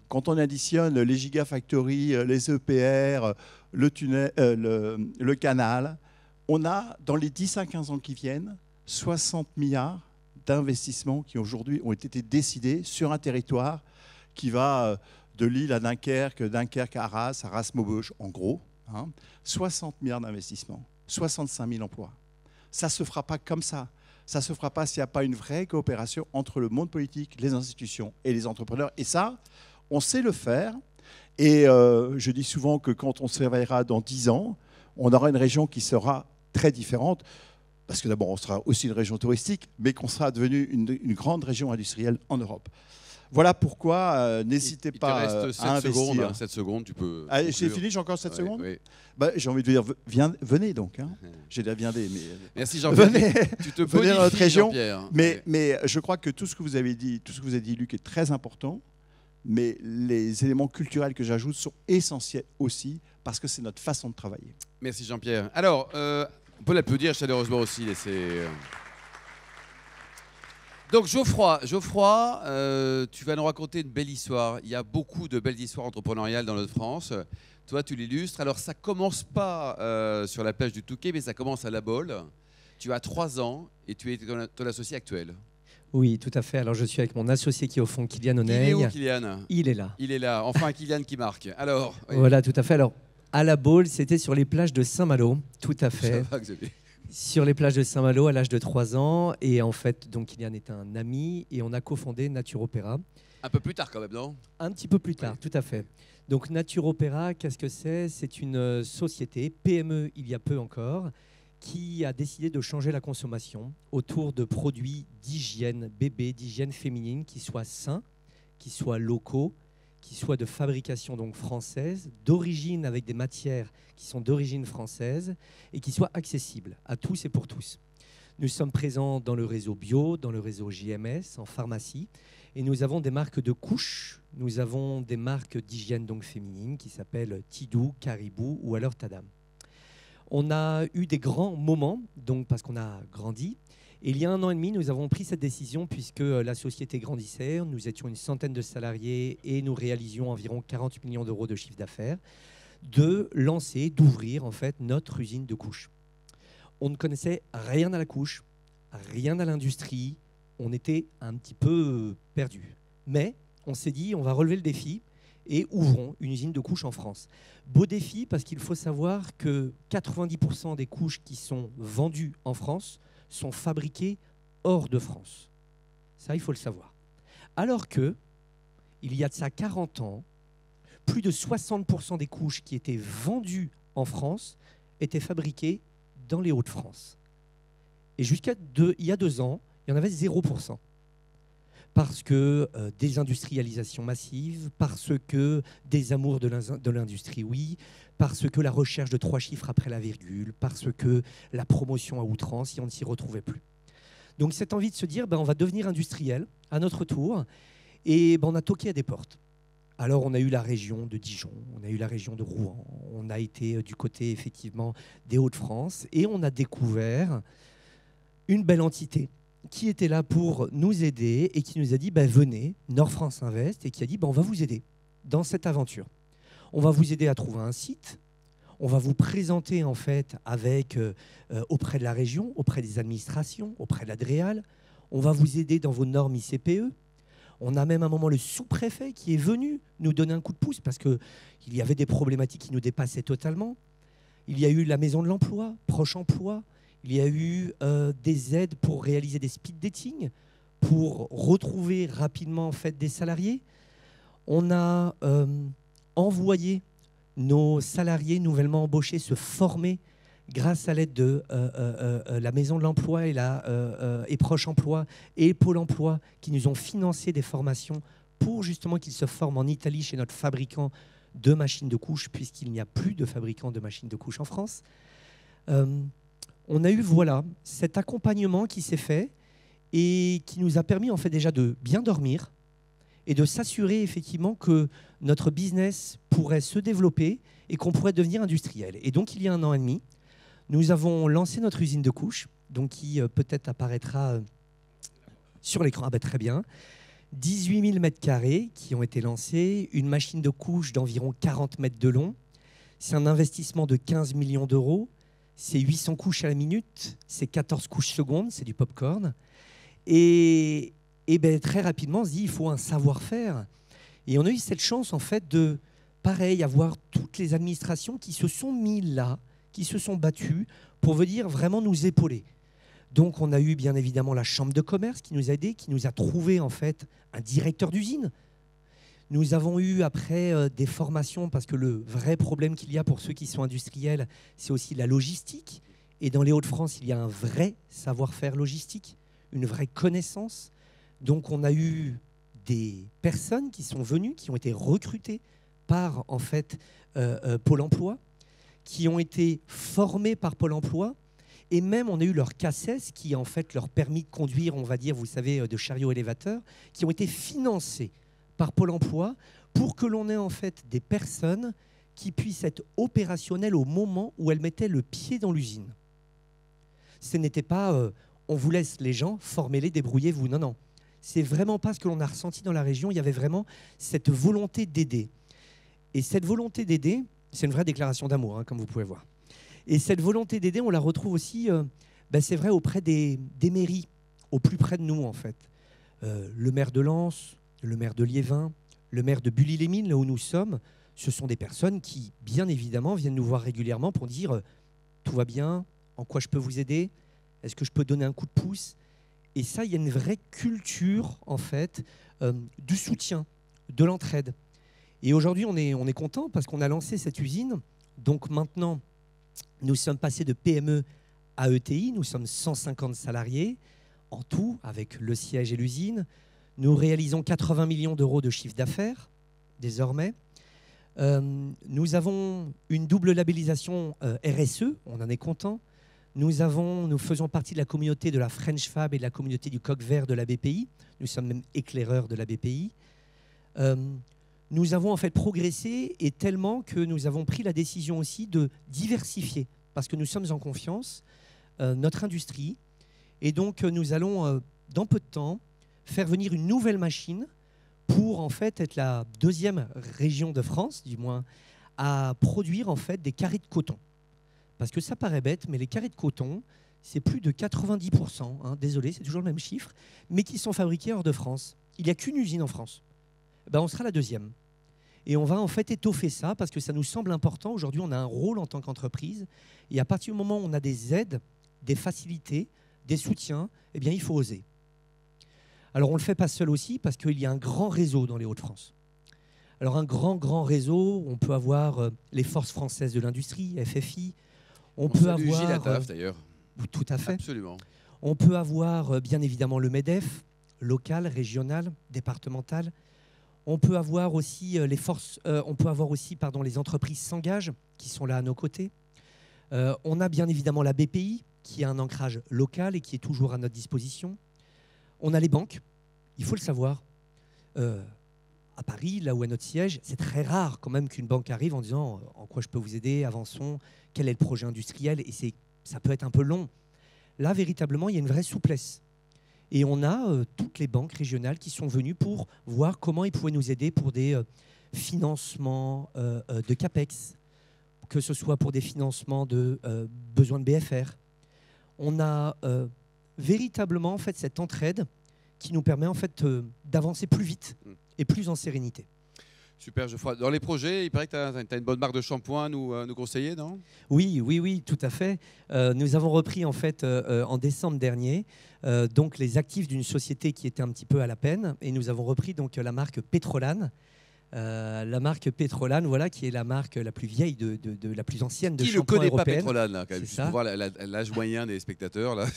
Quand on additionne les gigafactories, les EPR, le canal, on a, dans les 10 à 15 ans qui viennent, 60 milliards d'investissements qui aujourd'hui ont été décidés sur un territoire qui va de Lille à Dunkerque, Dunkerque à Arras, Arras-Maubeuge, en gros. 60 milliards d'investissements, 65 000 emplois. Ça ne se fera pas comme ça. Ça ne se fera pas s'il n'y a pas une vraie coopération entre le monde politique, les institutions et les entrepreneurs. Et ça, on sait le faire. Et je dis souvent que quand on se réveillera dans 10 ans, on aura une région qui sera très différente. Parce que d'abord, on sera aussi une région touristique, mais qu'on sera devenu une grande région industrielle en Europe. Voilà pourquoi n'hésitez pas à investir. 7 secondes, tu peux... Ah, j'ai fini, j'ai encore 7 secondes. Oui. Bah, j'ai envie de dire, venez donc. Hein. J'ai déjà viendé, mais merci Jean-Pierre. Venez, tu te venez dans notre région. Mais je crois que tout ce que vous avez dit, Luc, est très important. Mais les éléments culturels que j'ajoute sont essentiels aussi parce que c'est notre façon de travailler. Merci Jean-Pierre. Alors, on peut l'applaudir chaleureusement aussi. Donc Geoffroy, tu vas nous raconter une belle histoire. Il y a beaucoup de belles histoires entrepreneuriales dans notre France. Toi, tu l'illustres. Alors, ça commence pas sur la plage du Touquet, mais ça commence à La Baule. Tu as 3 ans et tu es ton associé actuel. Oui, tout à fait. Alors, je suis avec mon associé qui est au fond, Kylian Oneil. Il est où, Kylian ? Il est là. Il est là. Enfin, un Kylian qui marque. Alors, oui. Voilà, tout à fait. Alors, à La Baule, c'était sur les plages de Saint-Malo. Tout à fait. Ça va, Xavier. Sur les plages de Saint-Malo à l'âge de 3 ans. Et en fait, donc, Kylian est un ami et on a cofondé Nature Opéra. Un peu plus tard quand même, non ? Un petit peu plus tard, oui. Tout à fait. Donc Nature Opéra, qu'est-ce que c'est ? C'est une société, PME il y a peu encore, qui a décidé de changer la consommation autour de produits d'hygiène bébé, d'hygiène féminine, qui soient sains, qui soient locaux, qui soient de fabrication donc française, d'origine avec des matières qui sont d'origine française et qui soient accessibles à tous et pour tous. Nous sommes présents dans le réseau bio, dans le réseau JMS, en pharmacie, et nous avons des marques de couches, nous avons des marques d'hygiène donc féminine qui s'appellent Tidou, Caribou ou alors Tadam. On a eu des grands moments, donc parce qu'on a grandi. Et il y a 1 an et demi, nous avons pris cette décision puisque la société grandissait. Nous étions une centaine de salariés et nous réalisions environ 40 millions d'euros de chiffre d'affaires, de lancer, d'ouvrir en fait notre usine de couches. On ne connaissait rien à la couche, rien à l'industrie. On était un petit peu perdus. Mais on s'est dit, on va relever le défi et ouvrons une usine de couches en France. Beau défi parce qu'il faut savoir que 90% des couches qui sont vendues en France sont fabriquées hors de France. Ça, il faut le savoir. Alors que, il y a de ça 40 ans, plus de 60% des couches qui étaient vendues en France étaient fabriquées dans les Hauts-de-France. Et jusqu'à il y a 2 ans, il y en avait 0%. Parce que désindustrialisation massive, parce que désamour de l'industrie, oui, parce que la recherche de 3 chiffres après la virgule, parce que la promotion à outrance, et on ne s'y retrouvait plus. Donc cette envie de se dire, on va devenir industriel à notre tour, et on a toqué à des portes. Alors on a eu la région de Dijon, on a eu la région de Rouen, on a été du côté effectivement des Hauts-de-France, et on a découvert une belle entité qui était là pour nous aider et qui nous a dit venez, Nord France Invest, et qui a dit on va vous aider dans cette aventure. On va vous aider à trouver un site, On va vous présenter en fait avec, auprès de la région, auprès des administrations, auprès de l'ADREAL. On va vous aider dans vos normes ICPE. On a même à un moment le sous-préfet qui est venu nous donner un coup de pouce parce qu'il y avait des problématiques qui nous dépassaient totalement. Il y a eu la maison de l'emploi, Proche Emploi. Il y a eu des aides pour réaliser des speed dating, pour retrouver rapidement en fait, des salariés. On a envoyé nos salariés nouvellement embauchés se former grâce à l'aide de la Maison de l'Emploi et Proche Emploi et Pôle Emploi qui nous ont financé des formations pour justement qu'ils se forment en Italie chez notre fabricant de machines de couche, puisqu'il n'y a plus de fabricant de machines de couche en France. On a eu voilà, cet accompagnement qui s'est fait et qui nous a permis en fait déjà de bien dormir et de s'assurer effectivement que notre business pourrait se développer et qu'on pourrait devenir industriel. Et donc il y a 1 an et demi, nous avons lancé notre usine de couches, donc qui peut-être apparaîtra sur l'écran. Ah ben, très bien. 18 000 mètres carrés qui ont été lancés, une machine de couche d'environ 40 mètres de long. C'est un investissement de 15 millions d'euros. C'est 800 couches à la minute, c'est 14 couches secondes, c'est du popcorn. Et ben, très rapidement, on se dit il faut un savoir-faire. Et on a eu cette chance en fait de, pareil, avoir toutes les administrations qui se sont mis là, qui se sont battues pour venir vraiment nous épauler. Donc on a eu bien évidemment la chambre de commerce qui nous a aidés, qui nous a trouvé en fait un directeur d'usine. Nous avons eu après des formations parce que le vrai problème qu'il y a pour ceux qui sont industriels, c'est aussi la logistique. Et dans les Hauts-de-France, il y a un vrai savoir-faire logistique, une vraie connaissance. Donc on a eu des personnes qui sont venues, qui ont été recrutées par en fait Pôle Emploi, qui ont été formées par Pôle Emploi. Et même, on a eu leur CACES, qui est en fait leur permis de conduire, on va dire, vous savez, de chariot élévateur, qui ont été financés par Pôle Emploi pour que l'on ait en fait des personnes qui puissent être opérationnelles au moment où elles mettaient le pied dans l'usine. Ce n'était pas on vous laisse les gens, formez-les, débrouillez-vous. Non, non. C'est vraiment pas ce que l'on a ressenti dans la région. Il y avait vraiment cette volonté d'aider. Et cette volonté d'aider, c'est une vraie déclaration d'amour, hein, comme vous pouvez voir. Et cette volonté d'aider, on la retrouve aussi, c'est vrai, auprès des mairies, au plus près de nous, en fait. Le maire de Lens, le maire de Liévin, le maire de Bully-les-Mines, là où nous sommes, ce sont des personnes qui, bien évidemment, viennent nous voir régulièrement pour dire « Tout va bien, en quoi je peux vous aider? Est-ce que je peux donner un coup de pouce ?» Et ça, il y a une vraie culture, en fait, du soutien, de l'entraide. Et aujourd'hui, on est content parce qu'on a lancé cette usine. Donc maintenant, nous sommes passés de PME à ETI. Nous sommes 150 salariés en tout, avec le siège et l'usine. Nous réalisons 80 millions d'euros de chiffre d'affaires, désormais. Nous avons une double labellisation RSE, on en est content. Nous faisons partie de la communauté de la French Fab et de la communauté du Coq Vert de la BPI. Nous sommes même éclaireurs de la BPI. Nous avons en fait progressé et tellement que nous avons pris la décision aussi de diversifier parce que nous sommes en confiance, notre industrie. Et donc nous allons, dans peu de temps, faire venir une nouvelle machine pour en fait être la 2e région de France, du moins, à produire en fait des carrés de coton. Parce que ça paraît bête, mais les carrés de coton, c'est plus de 90%, hein, désolé, c'est toujours le même chiffre, mais qui sont fabriqués hors de France. Il n'y a qu'une usine en France. Ben, on sera la 2e. Et on va en fait étoffer ça parce que ça nous semble important. Aujourd'hui, on a un rôle en tant qu'entreprise. Et à partir du moment où on a des aides, des facilités, des soutiens, eh bien, il faut oser. Alors, on ne le fait pas seul aussi parce qu'il y a un grand réseau dans les Hauts-de-France. Alors, un grand réseau, on peut avoir les Forces françaises de l'industrie, FFI. On peut avoir Gilles Attaf, d'ailleurs. Tout à fait. Absolument. On peut avoir, bien évidemment, le MEDEF, local, régional, départemental. On peut avoir aussi les entreprises s'engagent qui sont là à nos côtés. On a bien évidemment la BPI qui a un ancrage local et qui est toujours à notre disposition. On a les banques, il faut le savoir. À Paris, là où est notre siège, c'est très rare quand même qu'une banque arrive en disant en quoi je peux vous aider, avançons, quel est le projet industriel, et ça peut être un peu long. Là, véritablement, il y a une vraie souplesse. Et on a toutes les banques régionales qui sont venues pour voir comment ils pouvaient nous aider pour des financements de CAPEX, que ce soit pour des financements de besoins de BFR. On a véritablement en fait, cette entraide qui nous permet en fait, d'avancer plus vite et plus en sérénité. Super, Geoffroy. Dans les projets, il paraît que tu as une bonne marque de shampoing à nous conseiller, non? Oui, tout à fait. Nous avons repris en fait en décembre dernier donc les actifs d'une société qui était un petit peu à la peine et nous avons repris donc la marque Pétrolane. La marque Pétrolane, voilà, qui est la marque la plus vieille, la plus ancienne de shampoing européenne. Qui ne connaît pas Pétrolane, là, quand même, C'est pour ça. voir l'âge moyen des spectateurs, là,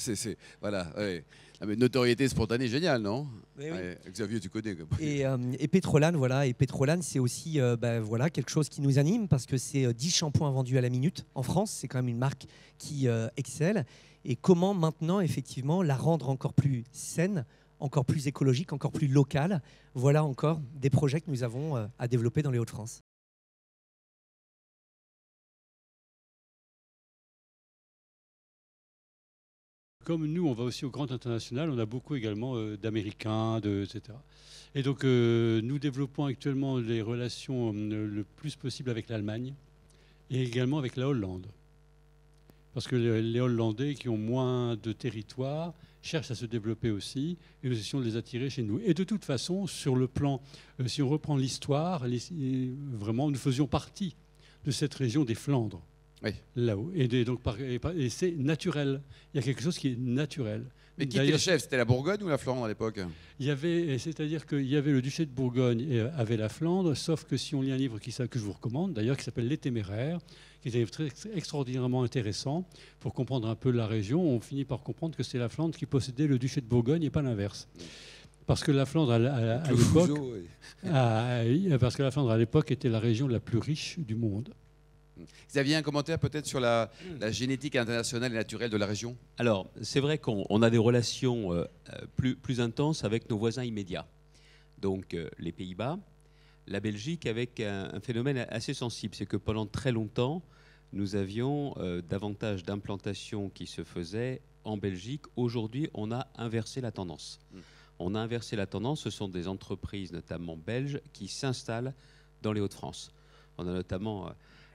voilà, ouais. Ah, mais notoriété spontanée, génial, non? Oui. Ouais, Xavier, tu connais. Et Pétrolane, voilà, et Pétrolane, c'est aussi voilà, quelque chose qui nous anime parce que c'est 10 shampoings vendus à la minute en France. C'est quand même une marque qui excelle. Et comment maintenant, effectivement, la rendre encore plus saine, encore plus écologique, encore plus locale. Voilà encore des projets que nous avons à développer dans les Hauts-de-France. Comme nous, on va aussi au grand international, on a beaucoup également d'Américains, etc. Et donc, nous développons actuellement les relations le plus possible avec l'Allemagne et également avec la Hollande. Parce que les Hollandais qui ont moins de territoire cherchent à se développer aussi et nous essayons de les attirer chez nous. Et de toute façon, sur le plan, si on reprend l'histoire, vraiment, nous faisions partie de cette région des Flandres. Oui. Là-haut. Et c'est naturel. Il y a quelque chose qui est naturel. Mais qui était le chef? C'était la Bourgogne ou la Flandre à l'époque? C'est-à-dire qu'il y avait le duché de Bourgogne et avait la Flandre, sauf que si on lit un livre que je vous recommande, d'ailleurs, qui s'appelle Les Téméraires, qui est un livre extraordinairement intéressant pour comprendre un peu la région, on finit par comprendre que c'est la Flandre qui possédait le duché de Bourgogne et pas l'inverse. Parce que la Flandre à l'époque était la région la plus riche du monde. Xavier, un commentaire peut-être sur la génétique internationale et naturelle de la région? Alors, c'est vrai qu'on a des relations plus intenses avec nos voisins immédiats. Donc, les Pays-Bas, la Belgique, avec un phénomène assez sensible. C'est que pendant très longtemps, nous avions davantage d'implantations qui se faisaient en Belgique. Aujourd'hui, on a inversé la tendance. On a inversé la tendance. Ce sont des entreprises, notamment belges, qui s'installent dans les Hauts-de-France. On a notamment...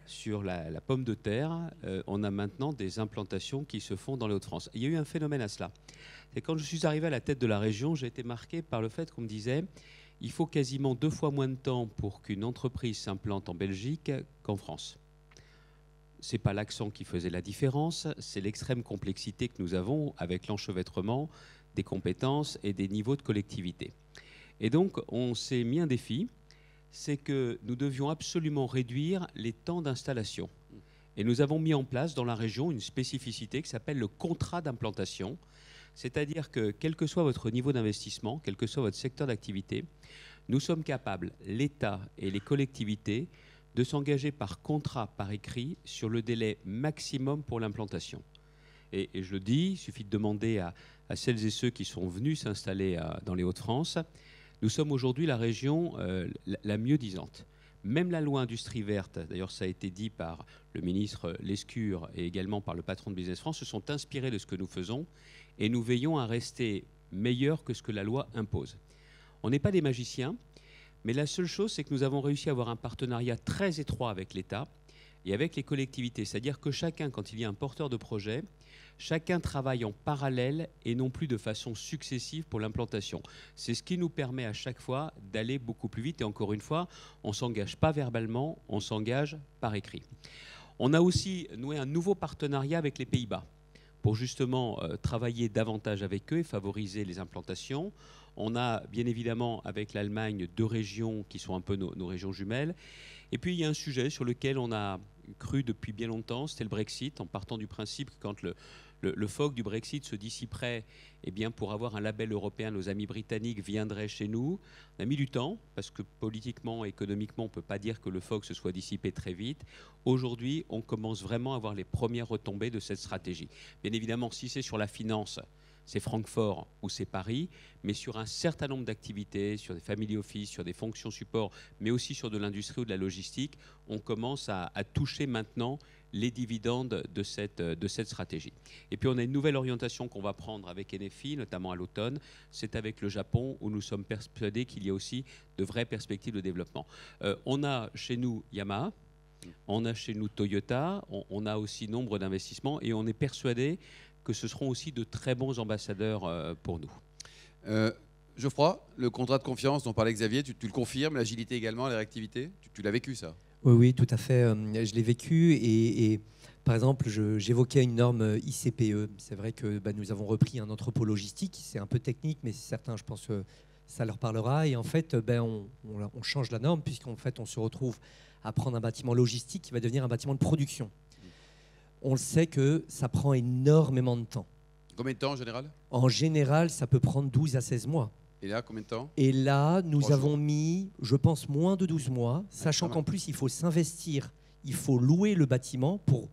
sur la pomme de terre, on a maintenant des implantations qui se font dans les Hauts-de-France. Il y a eu un phénomène à cela. Et quand je suis arrivé à la tête de la région, j'ai été marqué par le fait qu'on me disait il faut quasiment 2 fois moins de temps pour qu'une entreprise s'implante en Belgique qu'en France. Ce n'est pas l'accent qui faisait la différence, c'est l'extrême complexité que nous avons avec l'enchevêtrement des compétences et des niveaux de collectivité. Et donc, on s'est mis un défi, c'est que nous devions absolument réduire les temps d'installation. Et nous avons mis en place dans la région une spécificité qui s'appelle le contrat d'implantation. C'est-à-dire que quel que soit votre niveau d'investissement, quel que soit votre secteur d'activité, nous sommes capables, l'État et les collectivités, de s'engager par contrat, par écrit, sur le délai maximum pour l'implantation. Et je le dis, il suffit de demander à celles et ceux qui sont venus s'installer dans les Hauts-de-France. Nous sommes aujourd'hui la région la mieux disante. Même la loi industrie verte, d'ailleurs ça a été dit par le ministre Lescure et également par le patron de Business France, se sont inspirés de ce que nous faisons et nous veillons à rester meilleurs que ce que la loi impose. On n'est pas des magiciens, mais la seule chose c'est que nous avons réussi à avoir un partenariat très étroit avec l'État et avec les collectivités. C'est-à-dire que chacun, quand il y a un porteur de projet, chacun travaille en parallèle et non plus de façon successive pour l'implantation. C'est ce qui nous permet à chaque fois d'aller beaucoup plus vite. Et encore une fois, on ne s'engage pas verbalement, on s'engage par écrit. On a aussi noué un nouveau partenariat avec les Pays-Bas pour justement travailler davantage avec eux et favoriser les implantations. On a bien évidemment avec l'Allemagne 2 régions qui sont un peu nos régions jumelles. Et puis il y a un sujet sur lequel on a cru depuis bien longtemps, c'était le Brexit, en partant du principe que quand le fog du Brexit se dissiperait, eh bien pour avoir un label européen, nos amis britanniques viendraient chez nous. On a mis du temps, parce que politiquement, économiquement, on ne peut pas dire que le fog se soit dissipé très vite. Aujourd'hui, on commence vraiment à voir les premières retombées de cette stratégie. Bien évidemment, si c'est sur la finance, c'est Francfort ou c'est Paris, mais sur un certain nombre d'activités, sur des family office, sur des fonctions support, mais aussi sur de l'industrie ou de la logistique, on commence à toucher maintenant les dividendes de cette stratégie. Et puis on a une nouvelle orientation qu'on va prendre avec NFI, notamment à l'automne, c'est avec le Japon, où nous sommes persuadés qu'il y a aussi de vraies perspectives de développement. On a chez nous Yamaha, On a chez nous Toyota, on a aussi nombre d'investissements et on est persuadé que ce seront aussi de très bons ambassadeurs pour nous. Geoffroy, le contrat de confiance dont parlait Xavier, tu le confirmes, l'agilité également, la réactivité, tu l'as vécu ça? Oui, oui, tout à fait. Je l'ai vécu et par exemple, j'évoquais une norme ICPE. C'est vrai que nous avons repris un entrepôt logistique. C'est un peu technique, mais certains, je pense que ça leur parlera. Et en fait, on change la norme puisqu'en fait, on se retrouve à prendre un bâtiment logistique qui va devenir un bâtiment de production. On le sait que ça prend énormément de temps. Combien de temps en général? En général, ça peut prendre 12 à 16 mois. Et là, combien de temps? Et là, nous 3 avons jours. mis, je pense, moins de 12 mois, sachant qu'en plus, il faut s'investir, il faut louer le bâtiment pour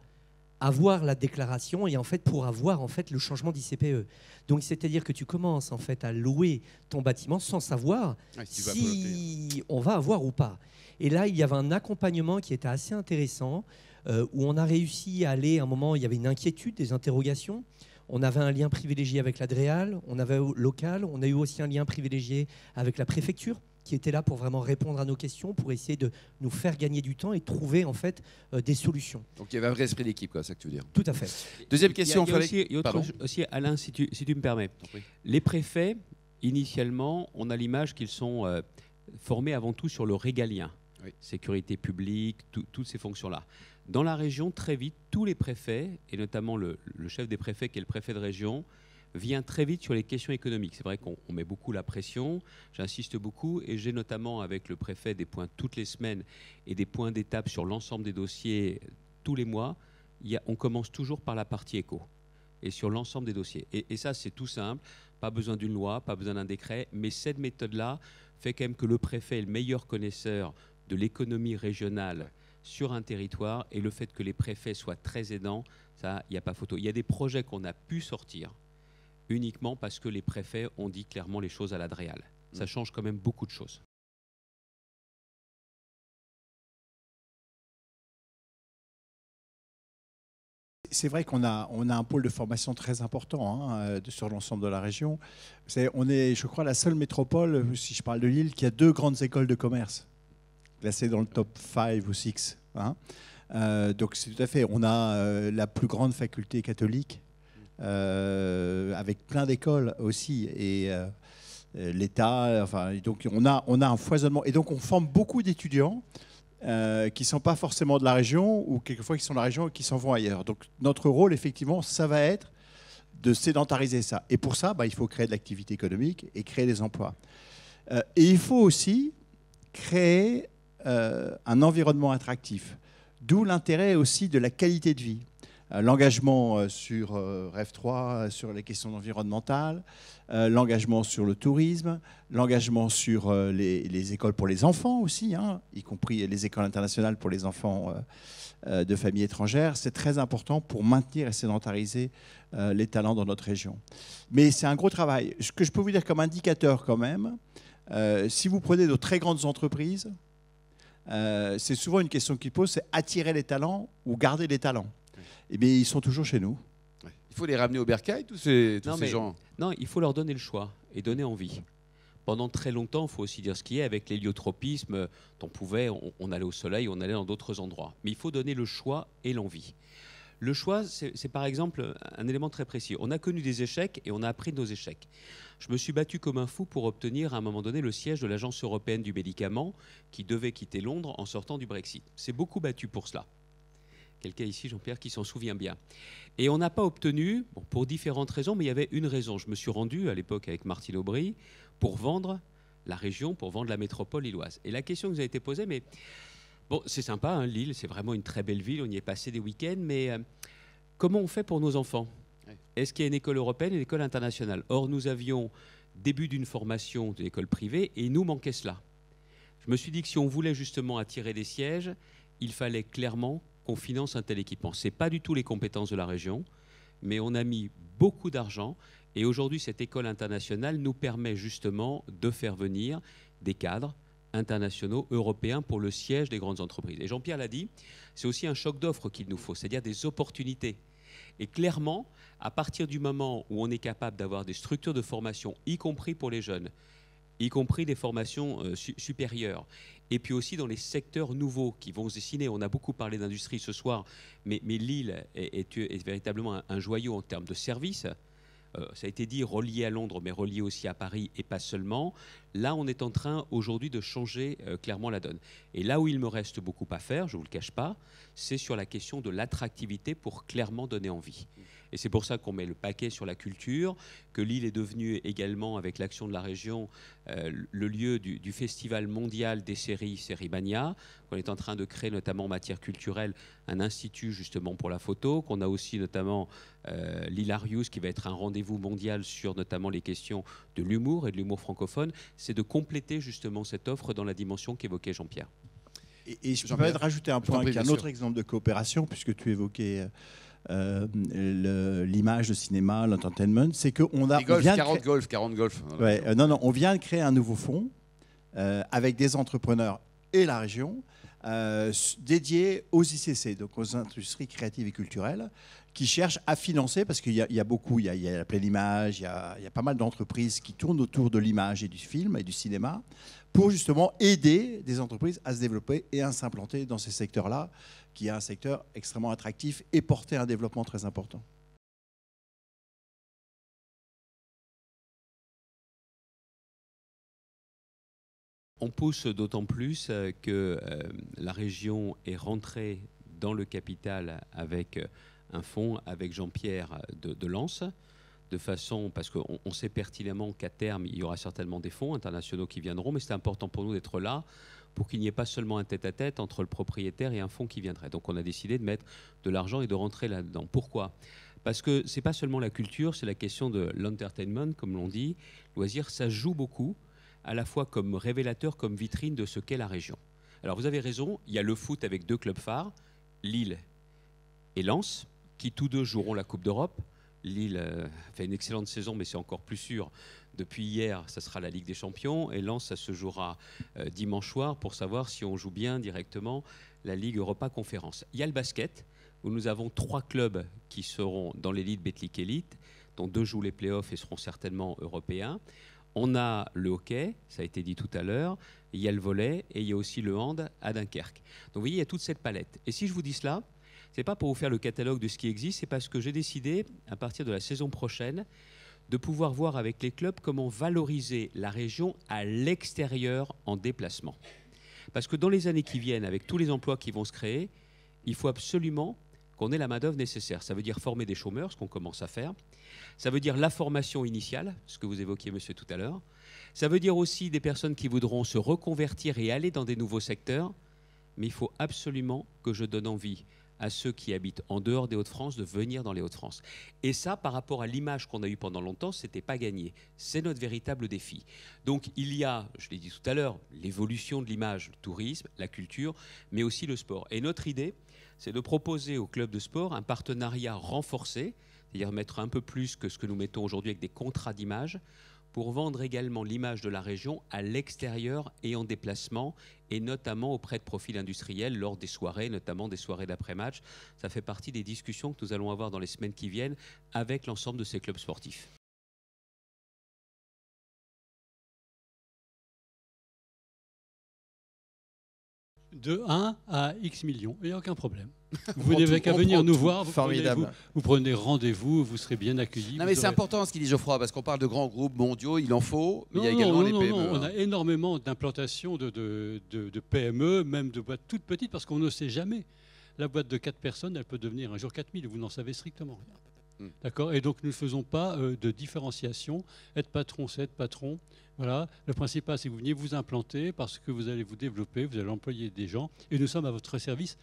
avoir la déclaration et en fait pour avoir en fait le changement d'ICPE. Donc c'est-à-dire que tu commences en fait à louer ton bâtiment sans savoir si on va avoir ou pas. Et là, il y avait un accompagnement qui était assez intéressant où on a réussi à aller à un moment, il y avait une inquiétude, des interrogations. On avait un lien privilégié avec l'Adréal, on avait local, on a eu aussi un lien privilégié avec la préfecture qui était là pour vraiment répondre à nos questions, pour essayer de nous faire gagner du temps et trouver en fait des solutions. Donc il y avait un vrai esprit d'équipe, c'est ça que tu veux dire. Tout à fait. Deuxième question, il y a aussi, Alain, si tu me permets. Les préfets, initialement, on a l'image qu'ils sont formés avant tout sur le régalien. Oui. Sécurité publique, toutes ces fonctions-là. Dans la région, très vite, tous les préfets, et notamment le chef des préfets, qui est le préfet de région, vient très vite sur les questions économiques. C'est vrai qu'on met beaucoup la pression, j'insiste beaucoup, et j'ai notamment avec le préfet des points toutes les semaines et des points d'étape sur l'ensemble des dossiers tous les mois. On commence toujours par la partie éco, et sur l'ensemble des dossiers. Et ça, c'est tout simple, pas besoin d'une loi, pas besoin d'un décret, mais cette méthode-là fait quand même que le préfet est le meilleur connaisseur de l'économie régionale sur un territoire, et le fait que les préfets soient très aidants, ça, il n'y a pas photo. Il y a des projets qu'on a pu sortir uniquement parce que les préfets ont dit clairement les choses à l'Adréal. Ça change quand même beaucoup de choses. C'est vrai qu'on a un pôle de formation très important sur l'ensemble de la région. On est, je crois, la seule métropole, si je parle de Lille, qui a 2 grandes écoles de commerce, classées dans le top 5 ou 6. Donc c'est tout à fait, on a la plus grande faculté catholique, avec plein d'écoles aussi, et l'État, donc on a un foisonnement, et donc on forme beaucoup d'étudiants qui ne sont pas forcément de la région, ou quelquefois qui sont de la région et qui s'en vont ailleurs. Donc notre rôle, effectivement, ça va être de sédentariser ça. Et pour ça, il faut créer de l'activité économique et créer des emplois. Et il faut aussi créer un environnement attractif, d'où l'intérêt aussi de la qualité de vie. L'engagement sur REF 3, sur les questions environnementales, l'engagement sur le tourisme, l'engagement sur les écoles pour les enfants aussi, y compris les écoles internationales pour les enfants de familles étrangères. C'est très important pour maintenir et sédentariser les talents dans notre région. Mais c'est un gros travail. Ce que je peux vous dire comme indicateur quand même, si vous prenez de très grandes entreprises, c'est souvent une question qui pose, c'est attirer les talents ou garder les talents. Eh bien, ils sont toujours chez nous. Il faut les ramener au bercail, tous ces gens. Non, il faut leur donner le choix et donner envie. Pendant très longtemps, il faut aussi dire ce qui est, avec l'héliotropisme, on allait au soleil, on allait dans d'autres endroits. Mais il faut donner le choix et l'envie. Le choix, c'est par exemple un élément très précis. On a connu des échecs et on a appris de nos échecs. Je me suis battu comme un fou pour obtenir à un moment donné le siège de l'Agence européenne du médicament qui devait quitter Londres en sortant du Brexit. C'est beaucoup battu pour cela. Quelqu'un ici, Jean-Pierre, qui s'en souvient bien. Et on n'a pas obtenu, pour différentes raisons, mais il y avait une raison. Je me suis rendu à l'époque avec Martine Aubry pour vendre la région, pour vendre la métropole lilloise. Et la question qui nous a été posée, mais bon, c'est sympa, Lille, c'est vraiment une très belle ville, on y est passé des week-ends, mais comment on fait pour nos enfants? Est-ce qu'il y a une école européenne et une école internationale? Or, nous avions début d'une formation de l'école privée et il nous manquait cela. Je me suis dit que si on voulait justement attirer des sièges, il fallait clairement qu'on finance un tel équipement. Ce n'est pas du tout les compétences de la région, mais on a mis beaucoup d'argent et aujourd'hui, cette école internationale nous permet justement de faire venir des cadres internationaux, européens, pour le siège des grandes entreprises. Et Jean-Pierre l'a dit, c'est aussi un choc d'offres qu'il nous faut, c'est-à-dire des opportunités. Et clairement, à partir du moment où on est capable d'avoir des structures de formation, y compris pour les jeunes, y compris des formations supérieures. Et puis aussi dans les secteurs nouveaux qui vont se dessiner. On a beaucoup parlé d'industrie ce soir, mais Lille est véritablement un joyau en termes de services. Ça a été dit, relié à Londres, mais relié aussi à Paris et pas seulement. Là, on est en train aujourd'hui de changer clairement la donne. Et là où il me reste beaucoup à faire, je ne vous le cache pas, c'est sur la question de l'attractivité pour clairement donner envie. Et c'est pour ça qu'on met le paquet sur la culture, que Lille est devenue également, avec l'action de la région, le lieu du festival mondial des séries, Sérimania. On est en train de créer, notamment en matière culturelle, un institut justement pour la photo, qu'on a aussi notamment l'Hilarius, qui va être un rendez-vous mondial sur notamment les questions de l'humour et de l'humour francophone. C'est de compléter justement cette offre dans la dimension qu'évoquait Jean-Pierre. Et je me permets de rajouter un point avec un autre exemple de coopération, puisque tu évoquais l'image, le cinéma, l'entertainment, c'est qu'on a... Golf, 40 golf. Ouais, on vient de créer un nouveau fonds avec des entrepreneurs et la région dédié aux ICC, donc aux industries créatives et culturelles, qui cherchent à financer, parce qu'il y a beaucoup, il y a la pleine image, il y a pas mal d'entreprises qui tournent autour de l'image et du film et du cinéma, pour justement aider des entreprises à se développer et à s'implanter dans ces secteurs-là, qui est un secteur extrêmement attractif et porter un développement très important. On pousse d'autant plus que la région est rentrée dans le capital avec un fonds, avec Jean-Pierre de Lens, de façon, parce qu'on sait pertinemment qu'à terme, il y aura certainement des fonds internationaux qui viendront, mais c'est important pour nous d'être là pour qu'il n'y ait pas seulement un tête-à-tête entre le propriétaire et un fonds qui viendrait. Donc on a décidé de mettre de l'argent et de rentrer là-dedans. Pourquoi ? Parce que ce n'est pas seulement la culture, c'est la question de l'entertainment, comme l'on dit. Loisir, ça joue beaucoup, à la fois comme révélateur, comme vitrine de ce qu'est la région. Alors vous avez raison, il y a le foot avec 2 clubs phares, Lille et Lens, qui tous deux joueront la Coupe d'Europe. Lille fait une excellente saison, mais c'est encore plus sûr. Depuis hier, ça sera la Ligue des Champions. Et Lens, ça se jouera dimanche soir pour savoir si on joue bien directement la Ligue Europa Conférence. Il y a le basket, où nous avons 3 clubs qui seront dans l'élite Betclic Elite, dont 2 jouent les playoffs et seront certainement européens. On a le hockey, ça a été dit tout à l'heure, il y a le volley et il y a aussi le hand à Dunkerque. Donc vous voyez, il y a toute cette palette. Et si je vous dis cela, ce n'est pas pour vous faire le catalogue de ce qui existe, c'est parce que j'ai décidé, à partir de la saison prochaine, de pouvoir voir avec les clubs comment valoriser la région à l'extérieur en déplacement. Parce que dans les années qui viennent, avec tous les emplois qui vont se créer, il faut absolument qu'on ait la main-d'œuvre nécessaire. Ça veut dire former des chômeurs, ce qu'on commence à faire. Ça veut dire la formation initiale, ce que vous évoquiez, monsieur, tout à l'heure. Ça veut dire aussi des personnes qui voudront se reconvertir et aller dans des nouveaux secteurs. Mais il faut absolument que je donne envie à ceux qui habitent en dehors des Hauts-de-France de venir dans les Hauts-de-France. Et ça, par rapport à l'image qu'on a eue pendant longtemps, ce n'était pas gagné. C'est notre véritable défi. Donc il y a, je l'ai dit tout à l'heure, l'évolution de l'image, le tourisme, la culture, mais aussi le sport. Et notre idée, c'est de proposer aux clubs de sport un partenariat renforcé, c'est-à-dire mettre un peu plus que ce que nous mettons aujourd'hui avec des contrats d'image, pour vendre également l'image de la région à l'extérieur et en déplacement, et notamment auprès de profils industriels lors des soirées, notamment des soirées d'après-match. Ça fait partie des discussions que nous allons avoir dans les semaines qui viennent avec l'ensemble de ces clubs sportifs. De 1 à X millions, il n'y a aucun problème. Vous n'avez qu'à venir nous voir, vous prenez rendez-vous, vous serez bien accueillis. Non mais c'est important ce qu'il dit Geoffroy, parce qu'on parle de grands groupes mondiaux, il en faut, mais il y a également les PME. On a énormément d'implantations de PME, même de boîtes toutes petites, parce qu'on ne sait jamais. La boîte de 4 personnes, elle peut devenir un jour 4000, vous n'en savez strictement rien. D'accord ? Et donc nous ne faisons pas de différenciation. Être patron, c'est être patron. Voilà. Le principal, c'est que vous veniez vous implanter parce que vous allez vous développer, vous allez employer des gens. Et nous sommes à votre service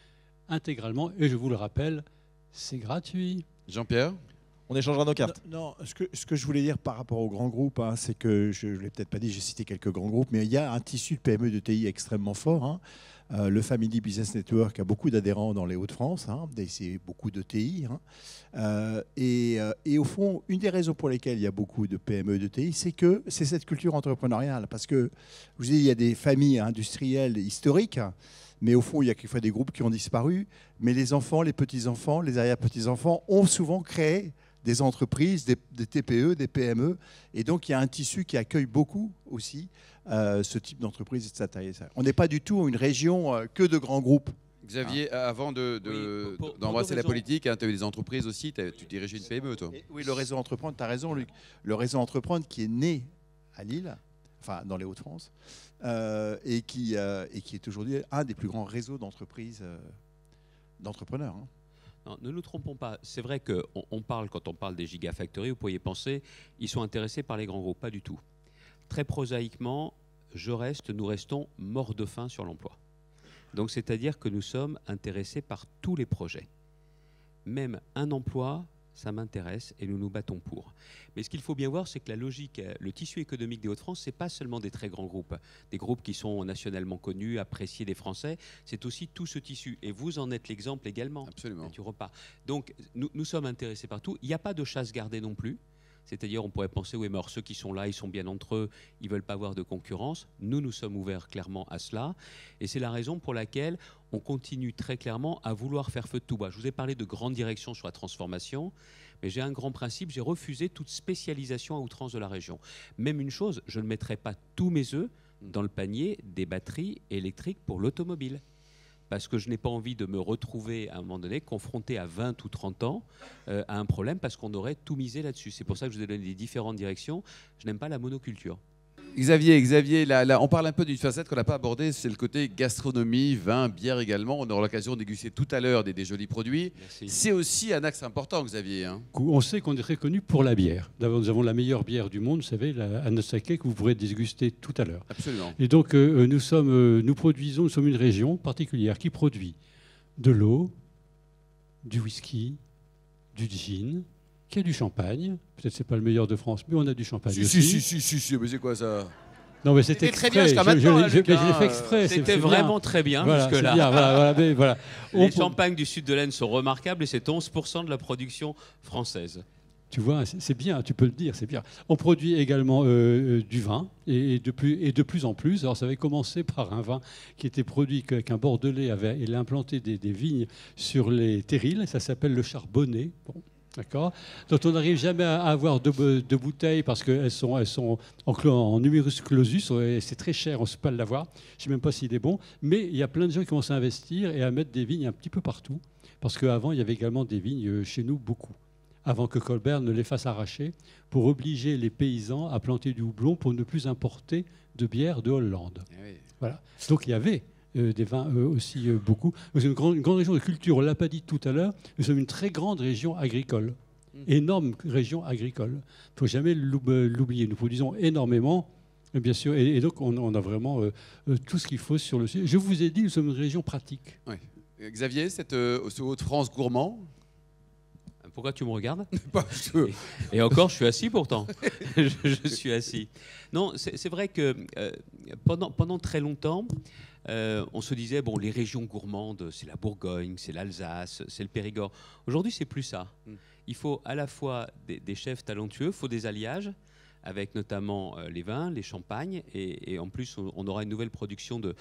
intégralement. Et je vous le rappelle, c'est gratuit. Jean-Pierre ? On échangera nos cartes. Non, ce que je voulais dire par rapport aux grands groupes, hein, c'est que, je ne l'ai peut-être pas dit, j'ai cité quelques grands groupes, mais il y a un tissu de PME de TI extrêmement fort. Hein. Le Family Business Network a beaucoup d'adhérents dans les Hauts-de-France, hein, c'est beaucoup de TI. Hein. Et au fond, une des raisons pour lesquelles il y a beaucoup de PME de TI, c'est que c'est cette culture entrepreneuriale. Parce que, je vous dis, il y a des familles industrielles historiques Mais au fond, il y a quelquefois des groupes qui ont disparu. Mais les enfants, les petits-enfants, les arrière-petits-enfants ont souvent créé des entreprises, des TPE, des PME. Et donc, il y a un tissu qui accueille beaucoup aussi ce type d'entreprise et de sa taille. On n'est pas du tout une région que de grands groupes. Xavier, avant d'embrasser la politique, tu as eu des entreprises aussi, tu dirigeais une PME, toi. Oui, le réseau Entreprendre, tu as raison, Luc. Le réseau Entreprendre qui est né à Lille, enfin dans les Hauts-de-France, et qui est aujourd'hui un des plus grands réseaux d'entreprises, d'entrepreneurs. Hein. Non, ne nous trompons pas. C'est vrai qu'on parle, quand on parle des gigafactories, vous pourriez penser ils sont intéressés par les grands groupes. Pas du tout. Très prosaïquement, nous restons morts de faim sur l'emploi. Donc c'est-à-dire que nous sommes intéressés par tous les projets. Même un emploi, ça m'intéresse et nous nous battons pour. Mais ce qu'il faut bien voir, c'est que la logique, le tissu économique des Hauts-de-France, ce n'est pas seulement des très grands groupes, des groupes qui sont nationalement connus, appréciés des Français, c'est aussi tout ce tissu. Et vous en êtes l'exemple également. Absolument. Du repas. Donc nous sommes intéressés par tout. Il n'y a pas de chasse gardée non plus. C'est-à-dire, on pourrait penser, oui, mais alors ceux qui sont là, ils sont bien entre eux, ils ne veulent pas avoir de concurrence. Nous sommes ouverts clairement à cela. Et c'est la raison pour laquelle on continue très clairement à vouloir faire feu de tout bois. Je vous ai parlé de grandes directions sur la transformation, mais j'ai un grand principe, j'ai refusé toute spécialisation à outrance de la région. Même une chose, je ne mettrai pas tous mes œufs dans le panier des batteries électriques pour l'automobile. Parce que je n'ai pas envie de me retrouver à un moment donné confronté à 20 ou 30 ans à un problème parce qu'on aurait tout misé là-dessus. C'est pour ça que je vous ai donné des différentes directions. Je n'aime pas la monoculture. Xavier, là, on parle un peu d'une facette qu'on n'a pas abordée, c'est le côté gastronomie, vin, bière également. On aura l'occasion de déguster tout à l'heure des jolis produits. Merci. C'est aussi un axe important, Xavier. Hein. On sait qu'on est très connu pour la bière. D'abord, nous avons la meilleure bière du monde, vous savez, la Hanasake, que vous pourrez déguster tout à l'heure. Absolument. Et donc, nous sommes une région particulière qui produit de l'eau, du whisky, du gin, qui a du champagne. Peut-être c'est pas le meilleur de France, mais on a du champagne aussi. Si, mais c'est quoi ça? Non, mais c'était très exprès. bien jusqu'à maintenant, Je l'ai fait exprès. C'était vraiment très bien voilà, jusque-là. Bien, voilà. Les champagnes du sud de l'Aisne sont remarquables et c'est 11% de la production française. Tu vois, c'est bien, tu peux le dire, c'est bien. On produit également du vin, et de plus en plus. Alors, ça avait commencé par un vin qui était produit qu'un Bordelais il a implanté des vignes sur les terrils, ça s'appelle le charbonnet. Bon. D'accord. Donc on n'arrive jamais à avoir de bouteilles parce qu'elles sont en numerus clausus et c'est très cher, on ne peut pas l'avoir. Je ne sais même pas s'il est bon. Mais il y a plein de gens qui commencent à investir et à mettre des vignes un petit peu partout. Parce qu'avant, il y avait également des vignes chez nous, beaucoup. Avant que Colbert ne les fasse arracher pour obliger les paysans à planter du houblon pour ne plus importer de bière de Hollande. Oui. Voilà. Donc il y avait des vins aussi beaucoup. C'est une grande région de culture, on ne l'a pas dit tout à l'heure, nous sommes une très grande région agricole, énorme région agricole. Il ne faut jamais l'oublier. Nous produisons énormément, bien sûr, et donc on a vraiment tout ce qu'il faut sur le sujet. Je vous ai dit, nous sommes une région pratique. Oui. Xavier, ce Hauts-de-France gourmand. Pourquoi tu me regardes? Parce que... Et encore, je suis assis pourtant. je suis assis. Non, c'est vrai que pendant très longtemps, on se disait, bon, les régions gourmandes, c'est la Bourgogne, c'est l'Alsace, c'est le Périgord. Aujourd'hui, c'est plus ça. Il faut à la fois des chefs talentueux, il faut des alliages, avec notamment les vins, les champagnes, et en plus, on aura une nouvelle production de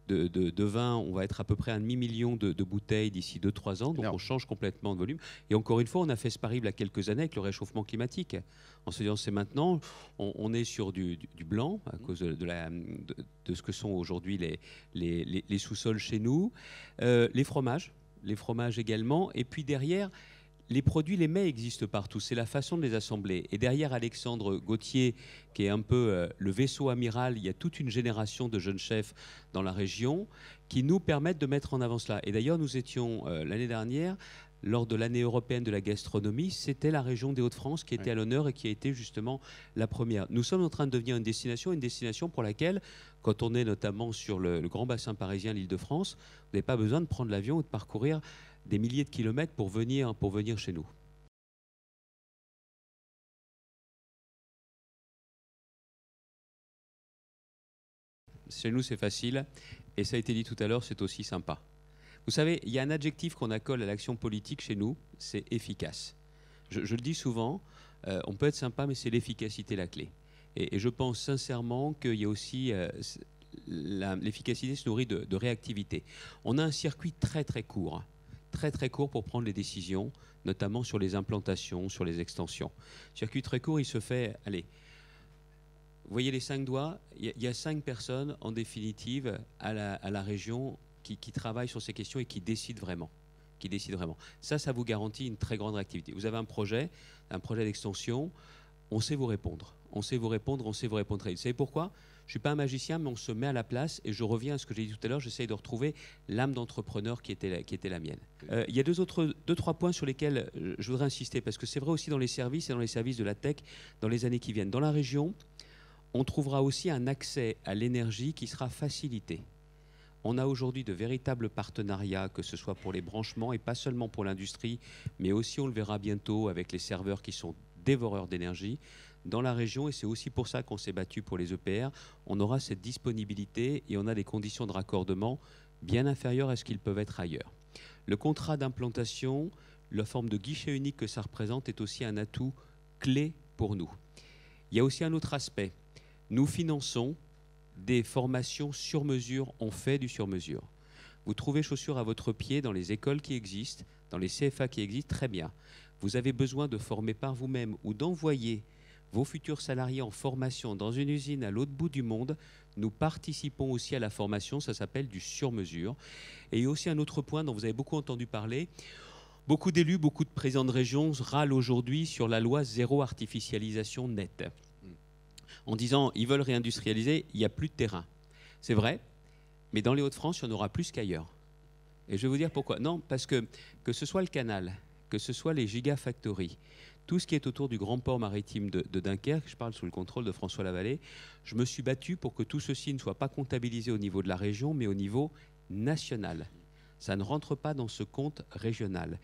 vin. On va être à peu près à 500 000 de bouteilles d'ici 2-3 ans, donc on change complètement de volume. Et encore une fois, on a fait ce pari il y a quelques années avec le réchauffement climatique, en se disant c'est maintenant, on est sur du blanc à cause de ce que sont aujourd'hui les sous-sols chez nous, les fromages également, et puis derrière, les produits, les mets existent partout. C'est la façon de les assembler. Et derrière Alexandre Gauthier, qui est un peu le vaisseau amiral, il y a toute une génération de jeunes chefs dans la région qui nous permettent de mettre en avant cela. Et d'ailleurs, nous étions l'année dernière, lors de l'année européenne de la gastronomie, c'était la région des Hauts-de-France qui était à l'honneur et qui a été justement la première. Nous sommes en train de devenir une destination pour laquelle, quand on est notamment sur le grand bassin parisien, l'Île-de-France, vous n'avez pas besoin de prendre l'avion ou de parcourir des milliers de kilomètres pour venir chez nous. Chez nous, c'est facile. Et ça a été dit tout à l'heure, c'est aussi sympa. Vous savez, il y a un adjectif qu'on accole à l'action politique chez nous, c'est efficace. Je le dis souvent, on peut être sympa, mais c'est l'efficacité la clé. Et je pense sincèrement qu'il y a aussi l'efficacité se nourrit de réactivité. On a un circuit très très court pour prendre les décisions, notamment sur les implantations, sur les extensions. Circuit très court, il se fait, allez, vous voyez les 5 doigts, il y a 5 personnes en définitive à la région qui travaillent sur ces questions et qui décident vraiment. Ça vous garantit une très grande réactivité. Vous avez un projet d'extension, on sait vous répondre. On sait vous répondre. Vous savez pourquoi ? Je ne suis pas un magicien, mais on se met à la place, et je reviens à ce que j'ai dit tout à l'heure, j'essaye de retrouver l'âme d'entrepreneur qui était la mienne. Il y a deux, trois points sur lesquels je voudrais insister, parce que c'est vrai aussi dans les services et dans les services de la tech dans les années qui viennent. Dans la région, on trouvera aussi un accès à l'énergie qui sera facilité. On a aujourd'hui de véritables partenariats, que ce soit pour les branchements et pas seulement pour l'industrie, mais aussi, on le verra bientôt, avec les serveurs qui sont dévoreurs d'énergie. Dans la région, et c'est aussi pour ça qu'on s'est battu pour les EPR, on aura cette disponibilité et on a des conditions de raccordement bien inférieures à ce qu'ils peuvent être ailleurs. Le contrat d'implantation, la forme de guichet unique que ça représente est aussi un atout clé pour nous. Il y a aussi un autre aspect. Nous finançons des formations sur mesure, on fait du sur mesure. Vous trouvez chaussures à votre pied dans les écoles qui existent, dans les CFA qui existent, très bien. Vous avez besoin de former par vous-même ou d'envoyer vos futurs salariés en formation dans une usine à l'autre bout du monde. Nous participons aussi à la formation, ça s'appelle du sur-mesure. Et il y a aussi un autre point dont vous avez beaucoup entendu parler. Beaucoup d'élus, beaucoup de présidents de région râlent aujourd'hui sur la loi zéro artificialisation nette. En disant ils veulent réindustrialiser, il n'y a plus de terrain. C'est vrai, mais dans les Hauts-de-France, il y en aura plus qu'ailleurs. Et je vais vous dire pourquoi. Non, parce que ce soit le canal, que ce soit les gigafactories, tout ce qui est autour du grand port maritime de Dunkerque, je parle sous le contrôle de François Lavallée, je me suis battu pour que tout ceci ne soit pas comptabilisé au niveau de la région, mais au niveau national. Ça ne rentre pas dans ce compte régional.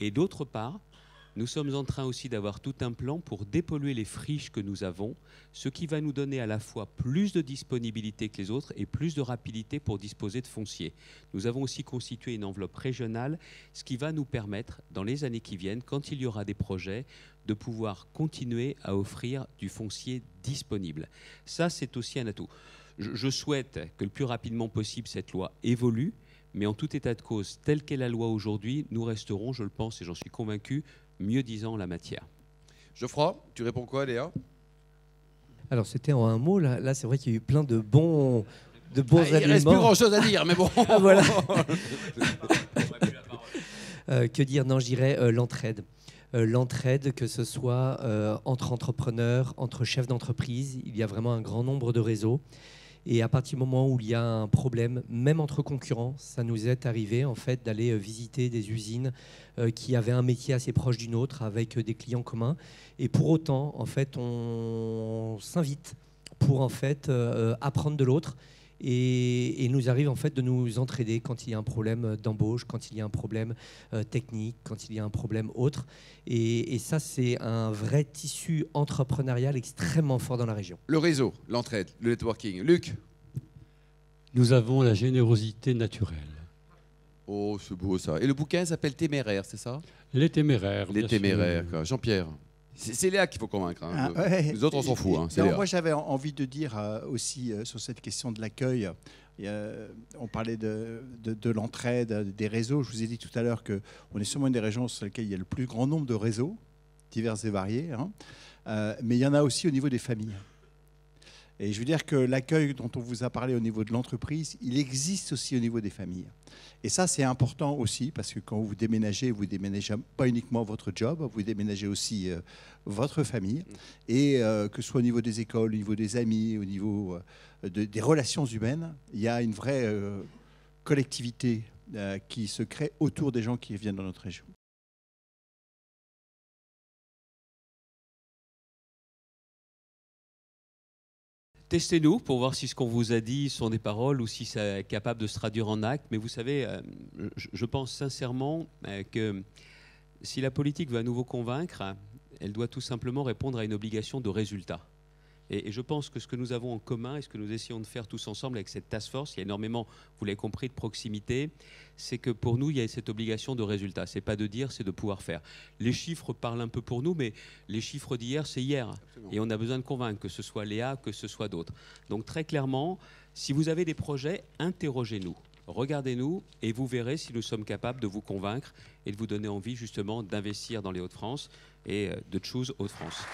Et d'autre part, nous sommes en train aussi d'avoir tout un plan pour dépolluer les friches que nous avons, ce qui va nous donner à la fois plus de disponibilité que les autres et plus de rapidité pour disposer de foncier. Nous avons aussi constitué une enveloppe régionale, ce qui va nous permettre, dans les années qui viennent, quand il y aura des projets, de pouvoir continuer à offrir du foncier disponible. Ça, c'est aussi un atout. Je souhaite que le plus rapidement possible, cette loi évolue, mais en tout état de cause, telle qu'est la loi aujourd'hui, nous resterons, je le pense et j'en suis convaincu, mieux disant en la matière. Geoffroy, tu réponds quoi, Léa? Alors, c'était en un mot. Là c'est vrai qu'il y a eu plein de bons il ne reste plus grand-chose à dire, mais bon. Ah, voilà. Que dire? Non, je dirais l'entraide. L'entraide, que ce soit entre entrepreneurs, entre chefs d'entreprise. Il y a vraiment un grand nombre de réseaux. Et à partir du moment où il y a un problème, même entre concurrents, ça nous est arrivé en fait d'aller visiter des usines qui avaient un métier assez proche d'une autre, avec des clients communs. Et pour autant, en fait, on s'invite pour en fait apprendre de l'autre. Et il nous arrive en fait de nous entraider quand il y a un problème d'embauche, quand il y a un problème technique, quand il y a un problème autre. Et ça, c'est un vrai tissu entrepreneurial extrêmement fort dans la région. Le réseau, l'entraide, le networking. Luc? Nous avons la générosité naturelle. Oh, c'est beau ça. Et le bouquin s'appelle Téméraire, c'est ça? Les téméraires. Les bien téméraires, sûr. quoi. Jean-Pierre? C'est Léa qu'il faut convaincre. Hein. Ah, ouais. Nous autres, on s'en fout. Hein. C'est Léa. Moi, j'avais envie de dire aussi sur cette question de l'accueil. On parlait de l'entraide, des réseaux. Je vous ai dit tout à l'heure qu'on est sûrement une des régions sur lesquelles il y a le plus grand nombre de réseaux, divers et variés. Hein. Mais il y en a aussi au niveau des familles. Et je veux dire que l'accueil dont on vous a parlé au niveau de l'entreprise, il existe aussi au niveau des familles. Et ça, c'est important aussi, parce que quand vous déménagez pas uniquement votre job, vous déménagez aussi votre famille. Et que ce soit au niveau des écoles, au niveau des amis, au niveau des relations humaines, il y a une vraie collectivité qui se crée autour des gens qui viennent dans notre région. Testez-nous pour voir si ce qu'on vous a dit sont des paroles ou si c'est capable de se traduire en actes. Mais vous savez, je pense sincèrement que si la politique veut à nouveau convaincre, elle doit tout simplement répondre à une obligation de résultat. Et je pense que ce que nous avons en commun et ce que nous essayons de faire tous ensemble avec cette task force, il y a énormément, vous l'avez compris, de proximité, c'est que pour nous, il y a cette obligation de résultat. C'est pas de dire, c'est de pouvoir faire. Les chiffres parlent un peu pour nous, mais les chiffres d'hier, c'est hier. Absolument. Et on a besoin de convaincre, que ce soit Léa, que ce soit d'autres. Donc très clairement, si vous avez des projets, interrogez-nous. Regardez-nous et vous verrez si nous sommes capables de vous convaincre et de vous donner envie justement d'investir dans les Hauts-de-France et de choose Hauts-de-France.